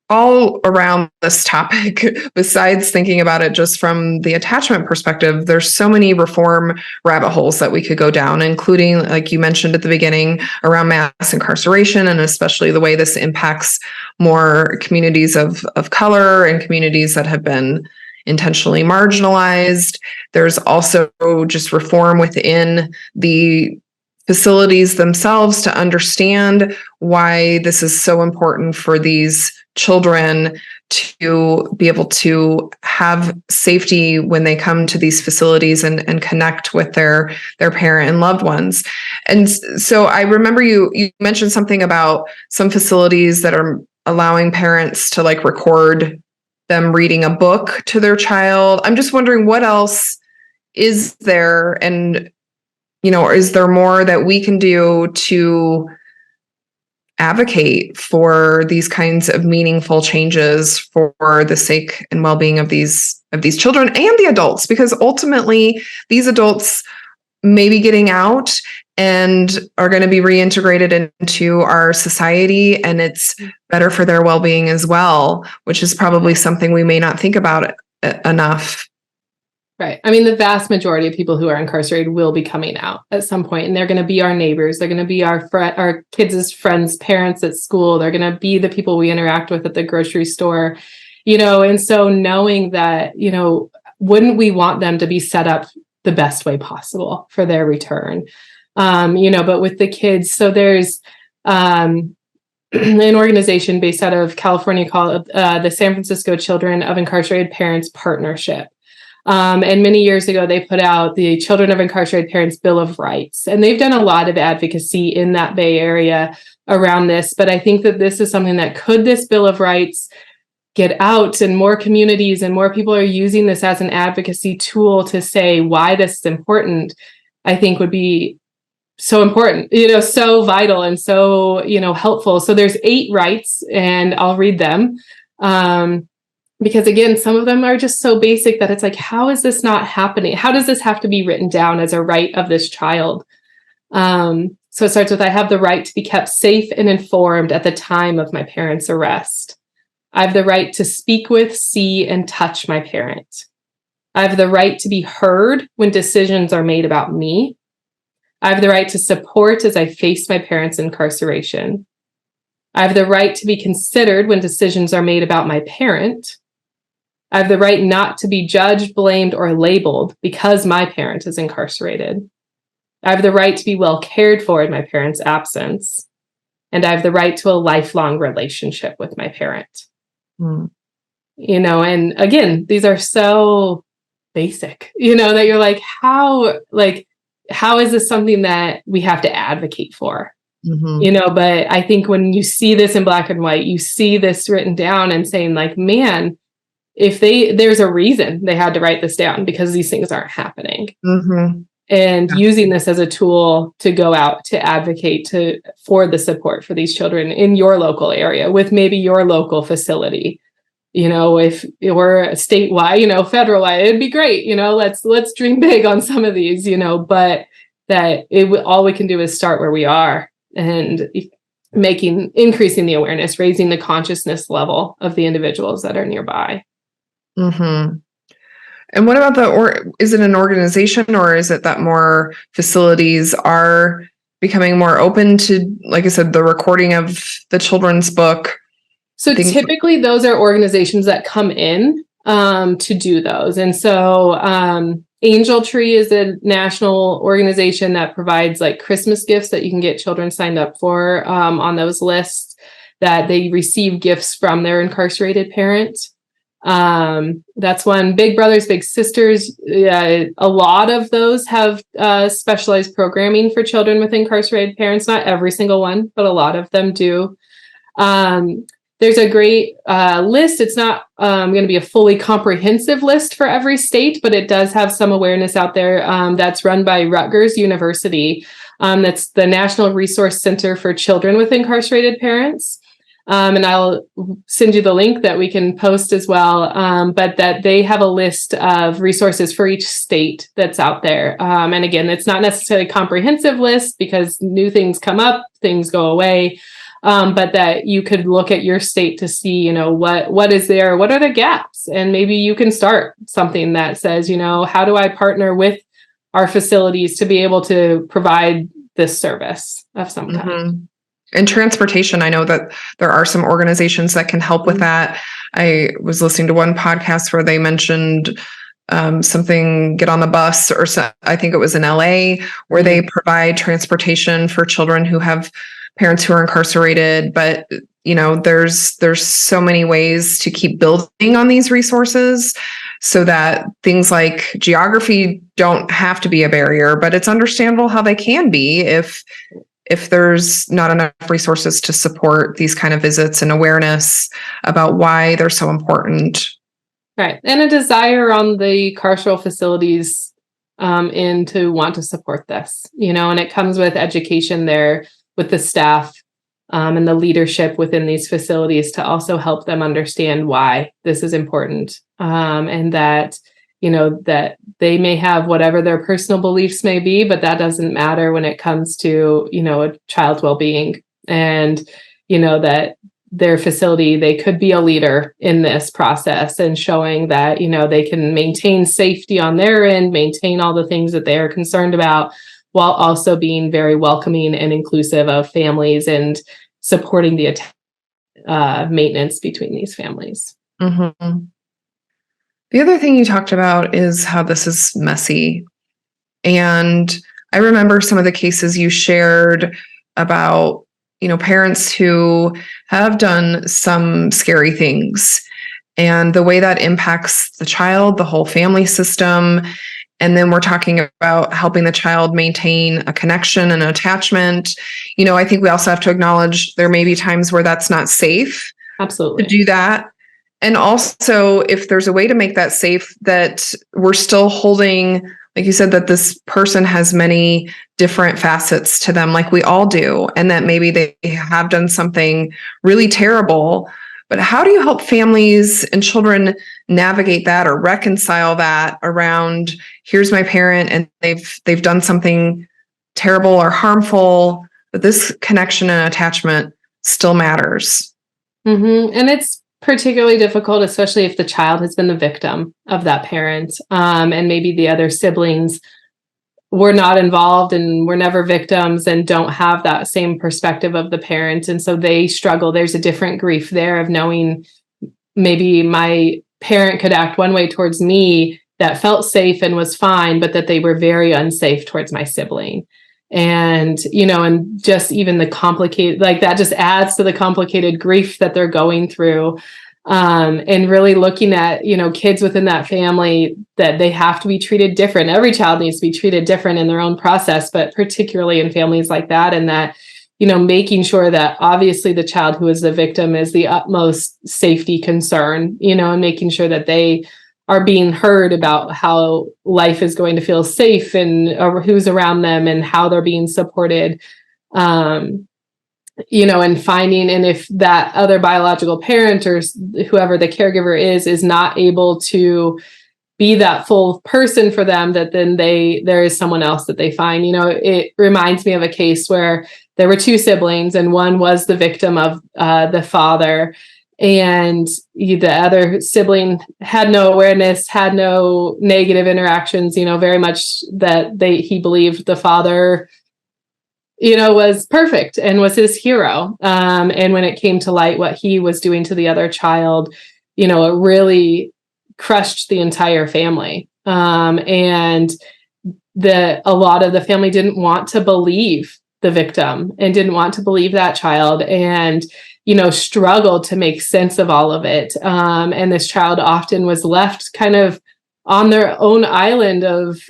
all around this topic, besides thinking about it just from the attachment perspective, there's so many reform rabbit holes that we could go down, including, like you mentioned at the beginning, around mass incarceration, and especially the way this impacts more communities of color and communities that have been intentionally marginalized. There's also just reform within the facilities themselves to understand why this is so important for these children to be able to have safety when they come to these facilities and connect with their parent and loved ones. And so I remember you mentioned something about some facilities that are allowing parents to record them reading a book to their child. I'm just wondering, what else is there? And, is there more that we can do to advocate for these kinds of meaningful changes for the sake and well-being of these children and the adults? Because ultimately, these adults may be getting out and are going to be reintegrated into our society, and it's better for their well-being as well, which is probably something we may not think about enough. Right. I mean, the vast majority of people who are incarcerated will be coming out at some point, and they're going to be our neighbors. They're going to be our kids' friends' parents at school. They're going to be the people we interact with at the grocery store, and so knowing that, wouldn't we want them to be set up the best way possible for their return? But with the kids, so there's an organization based out of California called the San Francisco Children of Incarcerated Parents Partnership. And many years ago, they put out the Children of Incarcerated Parents Bill of Rights, and they've done a lot of advocacy in that Bay Area around this. But I think that this is something that, could this Bill of Rights get out in more communities, and more people are using this as an advocacy tool to say why this is important, I think would be so important, so vital and so, helpful. So there's 8 rights, and I'll read them. Because again, some of them are just so basic that it's like, how is this not happening? How does this have to be written down as a right of this child? So it starts with, I have the right to be kept safe and informed at the time of my parent's arrest. I have the right to speak with, see, and touch my parent. I have the right to be heard when decisions are made about me. I have the right to support as I face my parents' incarceration. I have the right to be considered when decisions are made about my parent. I have the right not to be judged, blamed, or labeled because my parent is incarcerated. I have the right to be well cared for in my parent's absence. And I have the right to a lifelong relationship with my parent. Mm. And again, these are so basic, that you're like, how is this something that we have to advocate for? Mm-hmm. But I think when you see this in black and white, you see this written down and saying like, man, there's a reason they had to write this down because these things aren't happening. Mm-hmm. And using this as a tool to go out to advocate for the support for these children in your local area with maybe your local facility. If it were statewide, federal wide, it'd be great. Let's dream big on some of these, but that all we can do is start where we are and increasing the awareness, raising the consciousness level of the individuals that are nearby. Mm-hmm. And what about is it an organization, or is it that more facilities are becoming more open to, like I said, the recording of the children's book? So typically those are organizations that come in to do those. And so Angel Tree is a national organization that provides like Christmas gifts that you can get children signed up for on those lists, that they receive gifts from their incarcerated parents. That's one. Big Brothers Big Sisters, a lot of those have specialized programming for children with incarcerated parents. Not every single one, but a lot of them do. There's a great list. It's not going to be a fully comprehensive list for every state, but it does have some awareness out there that's run by Rutgers University. That's the National Resource Center for Children with Incarcerated Parents. And I'll send you the link that we can post as well. But that they have a list of resources for each state that's out there. And again, it's not necessarily a comprehensive list because new things come up, things go away. But that you could look at your state to see, what is there, what are the gaps? And maybe you can start something that says, how do I partner with our facilities to be able to provide this service of some kind? Mm-hmm. And transportation, I know that there are some organizations that can help with that. I was listening to one podcast where they mentioned something, get on the bus, or I think it was in LA, where they provide transportation for children who have parents who are incarcerated. But, there's so many ways to keep building on these resources so that things like geography don't have to be a barrier, but it's understandable how they can be if there's not enough resources to support these kind of visits and awareness about why they're so important. Right. And a desire on the carceral facilities and to want to support this, and it comes with education there with the staff and the leadership within these facilities to also help them understand why this is important and that that they may have whatever their personal beliefs may be, but that doesn't matter when it comes to, a child's well-being, and, that their facility, they could be a leader in this process and showing that, they can maintain safety on their end, maintain all the things that they are concerned about, while also being very welcoming and inclusive of families and supporting the maintenance between these families. Mm-hmm. The other thing you talked about is how this is messy. And I remember some of the cases you shared about, parents who have done some scary things and the way that impacts the child, the whole family system. And then we're talking about helping the child maintain a connection and an attachment. I think we also have to acknowledge there may be times where that's not safe. Absolutely. To do that. And also, if there's a way to make that safe, that we're still holding, like you said, that this person has many different facets to them, like we all do, and that maybe they have done something really terrible. But how do you help families and children navigate that or reconcile that around, here's my parent and they've done something terrible or harmful, but this connection and attachment still matters? Mm-hmm. And it's particularly difficult, especially if the child has been the victim of that parent, and maybe the other siblings were not involved and were never victims and don't have that same perspective of the parent. And so they struggle. There's a different grief there of knowing maybe my parent could act one way towards me that felt safe and was fine, but that they were very unsafe towards my sibling. And, and just even the complicated, like that just adds to the complicated grief that they're going through. And really looking at, kids within that family, that they have to be treated different. Every child needs to be treated different in their own process, but particularly in families like that. And that, making sure that obviously the child who is the victim is the utmost safety concern, and making sure that they are being heard about how life is going to feel safe and who's around them and how they're being supported. And finding, and if that other biological parent or whoever the caregiver is not able to be that full person for them, that then there is someone else that they find. It reminds me of a case where there were two siblings, and one was the victim of the father, and the other sibling had no awareness, had no negative interactions, very much that he believed the father was perfect and was his hero. And when it came to light what he was doing to the other child, it really crushed the entire family. And a lot of the family didn't want to believe the victim and didn't want to believe that child, and, struggled to make sense of all of it. And this child often was left kind of on their own island of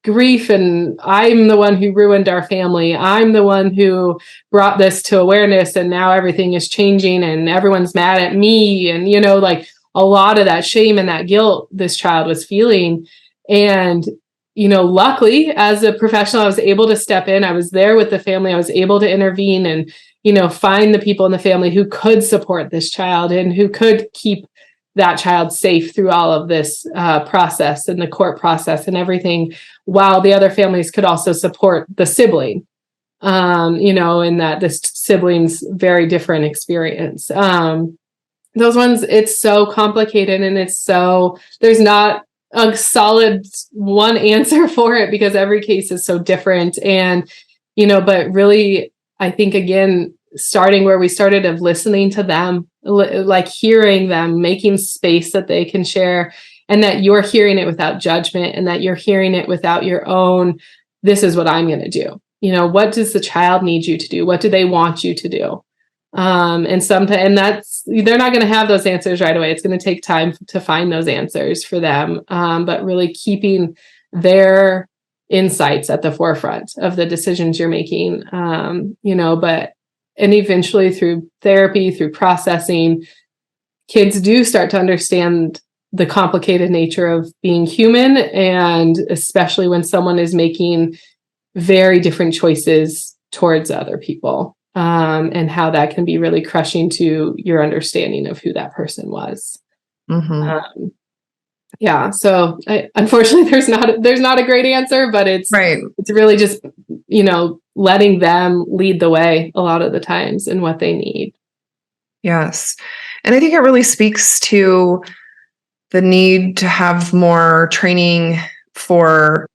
grief, and I'm the one who ruined our family. I'm the one who brought this to awareness, and now everything is changing and everyone's mad at me. And, like a lot of that shame and that guilt this child was feeling. And, luckily as a professional, I was able to step in. I was there with the family. I was able to intervene and, find the people in the family who could support this child and who could keep that child safe through all of this process and the court process and everything, while the other families could also support the sibling, in that this sibling's very different experience. Those ones, it's so complicated, and there's not a solid one answer for it, because every case is so different. And, but really, I think, again, starting where we started, of listening to them, like hearing them, making space that they can share, and that you're hearing it without judgment, and that you're hearing it without your own, this is what I'm going to do. What does the child need you to do? What do they want you to do? And sometimes they're not going to have those answers right away. It's going to take time to find those answers for them. But really keeping their insights at the forefront of the decisions you're making, and eventually through therapy, through processing, kids do start to understand the complicated nature of being human, and especially when someone is making very different choices towards other people, and how that can be really crushing to your understanding of who that person was. Mm-hmm. So unfortunately, there's not a great answer, but it's really just, letting them lead the way a lot of the times in what they need. Yes. And I think it really speaks to the need to have more training for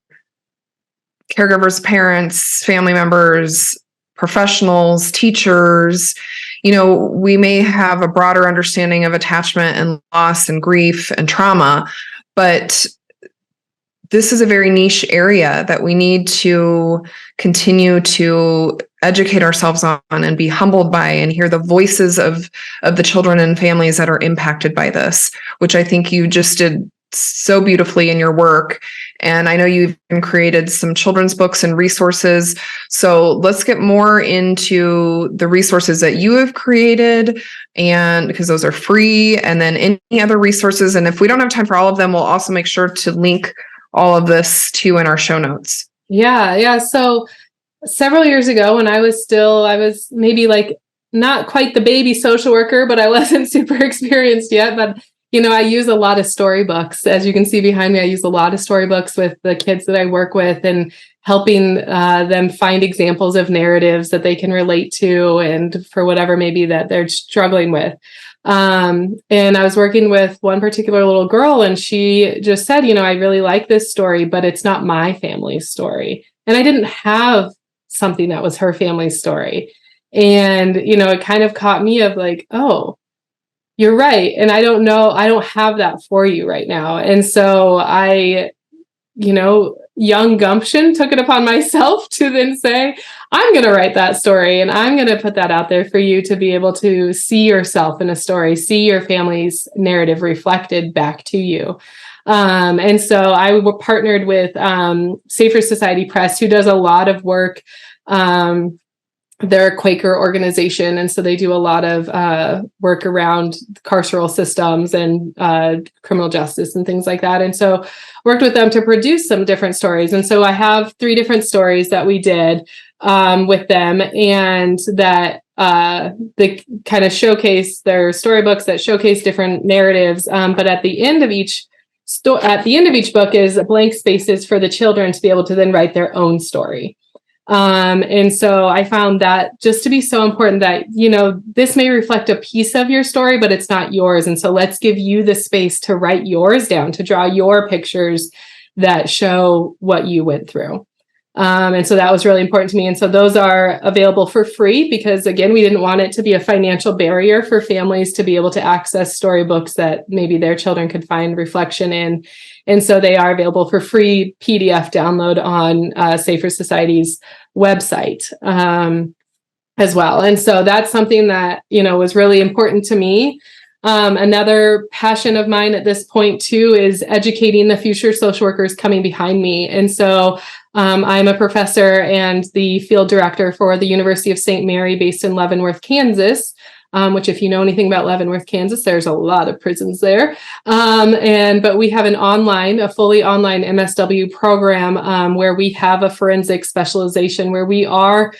caregivers, parents, family members, professionals, teachers. We may have a broader understanding of attachment and loss and grief and trauma, but this is a very niche area that we need to continue to educate ourselves on and be humbled by, and hear the voices of the children and families that are impacted by this, which I think you just did so beautifully in your work. And I know you've created some children's books and resources. So let's get more into the resources that you have created, and because those are free, and then any other resources. And if we don't have time for all of them, we'll also make sure to link all of this too in our show notes. Yeah. So several years ago, when I was maybe like not quite the baby social worker, but I wasn't super experienced yet. But, I use a lot of storybooks. As you can see behind me, I use a lot of storybooks with the kids that I work with, and helping them find examples of narratives that they can relate to, and for whatever maybe that they're struggling with. And I was working with one particular little girl, and she just said, I really like this story, but it's not my family's story. And I didn't have something that was her family's story. And, it kind of caught me of like, oh, you're right. And I don't know, I don't have that for you right now. And so young Gumption took it upon myself to then say, I'm going to write that story and I'm going to put that out there for you to be able to see yourself in a story, see your family's narrative reflected back to you. And so I partnered with Safer Society Press, who does a lot of work. They're a Quaker organization, and so they do a lot of work around carceral systems and criminal justice and things like that. And so worked with them to produce some different stories. And so I have 3 different stories that we did with them, and that they kind of showcase their storybooks that showcase different narratives. But at the end of each book is blank spaces for the children to be able to then write their own story. And so I found that just to be so important that, this may reflect a piece of your story, but it's not yours. And so let's give you the space to write yours down, to draw your pictures that show what you went through. And so that was really important to me. And so those are available for free because, again, we didn't want it to be a financial barrier for families to be able to access storybooks that maybe their children could find reflection in. And so they are available for free PDF download on Safer Society's website as well. And so that's something that, was really important to me. Another passion of mine at this point, too, is educating the future social workers coming behind me. And so I'm a professor and the field director for the University of St. Mary based in Leavenworth, Kansas, which if you know anything about Leavenworth, Kansas, there's a lot of prisons there. But we have a fully online MSW program where we have a forensic specialization where we are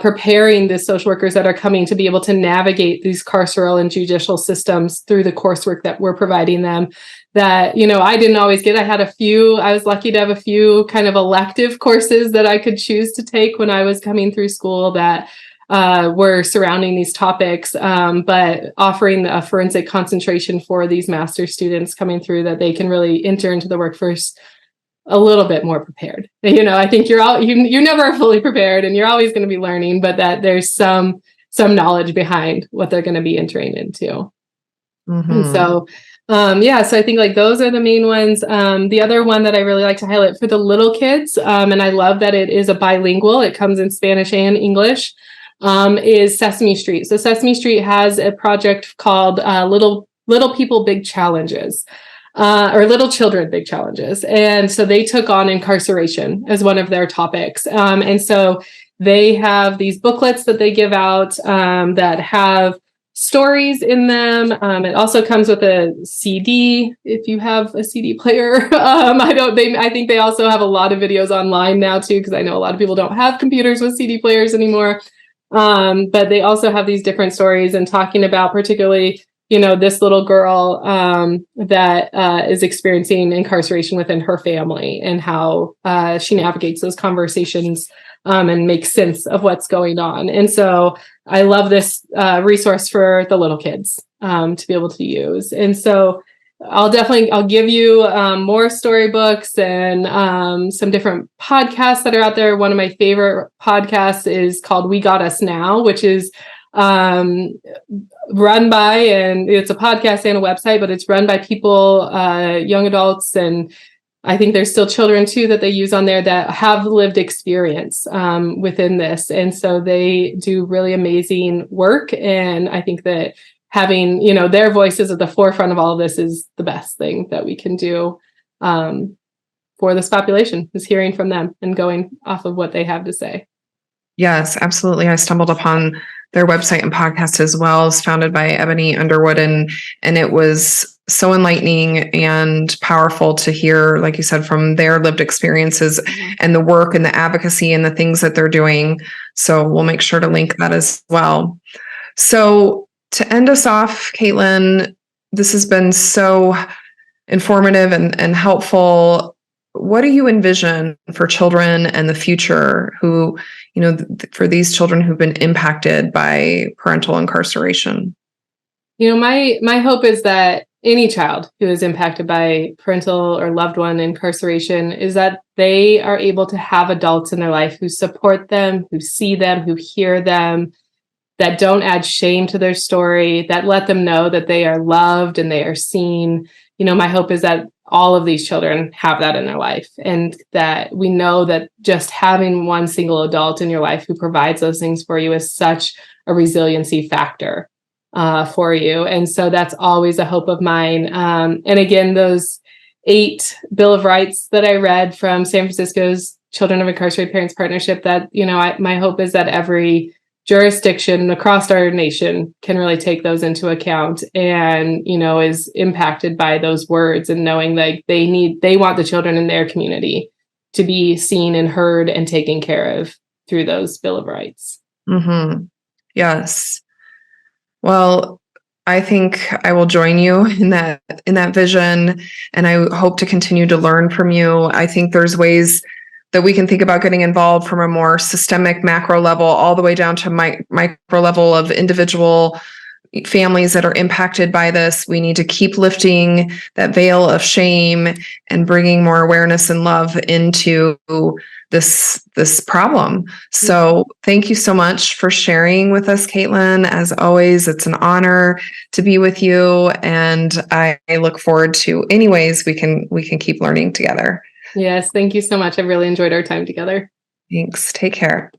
preparing the social workers that are coming to be able to navigate these carceral and judicial systems through the coursework that we're providing them that, I didn't always get. I was lucky to have a few kind of elective courses that I could choose to take when I was coming through school that were surrounding these topics, but offering a forensic concentration for these master students coming through that they can really enter into the workforce a little bit more prepared. I think you're never fully prepared and you're always going to be learning, but that there's some knowledge behind what they're going to be entering into. Mm-hmm. And so, so I think like those are the main ones. The other one that I really like to highlight for the little kids, and I love that it is a bilingual, it comes in Spanish and English, is Sesame Street. So Sesame Street has a project called Little People Big Challenges. Or Little Children Big Challenges. And so they took on incarceration as one of their topics. And so they have these booklets that they give out that have stories in them. It also comes with a CD if you have a CD player. I think they also have a lot of videos online now too, because I know a lot of people don't have computers with CD players anymore. But they also have these different stories and talking about particularly this little girl that is experiencing incarceration within her family and how she navigates those conversations and makes sense of what's going on. And so I love this resource for the little kids to be able to use. And so I'll give you more storybooks and some different podcasts that are out there. One of my favorite podcasts is called We Got Us Now, which is run by, and it's a podcast and a website, but it's run by people, young adults, and I think there's still children too that they use on there that have lived experience within this. And so they do really amazing work. And I think that having, their voices at the forefront of all of this is the best thing that we can do for this population, is hearing from them and going off of what they have to say. Yes, absolutely. I stumbled upon their website and podcast as well. It's founded by Ebony Underwood, and it was so enlightening and powerful to hear, like you said, from their lived experiences and the work and the advocacy and the things that they're doing. So we'll make sure to link that as well. So to end us off, Katelen, this has been so informative and helpful. What do you envision for children and the future who, for these children who've been impacted by parental incarceration? My hope is that any child who is impacted by parental or loved one incarceration is that they are able to have adults in their life who support them, who see them, who hear them, that don't add shame to their story, that let them know that they are loved and they are seen. My hope is that all of these children have that in their life, and that we know that just having one single adult in your life who provides those things for you is such a resiliency factor for you. And so that's always a hope of mine. And again, those 8 Bill of Rights that I read from San Francisco's Children of Incarcerated Parents Partnership, that, my hope is that every jurisdiction across our nation can really take those into account and, is impacted by those words, and knowing like they want the children in their community to be seen and heard and taken care of through those Bill of Rights. Mm-hmm. Yes. Well, I think I will join you in that vision, and I hope to continue to learn from you. I think there's ways that we can think about getting involved from a more systemic macro level all the way down to micro level of individual families that are impacted by this. We need to keep lifting that veil of shame and bringing more awareness and love into this problem. So thank you so much for sharing with us, Katelen. As always, it's an honor to be with you, and I look forward to any ways we can keep learning together. Yes, thank you so much. I really enjoyed our time together. Thanks. Take care.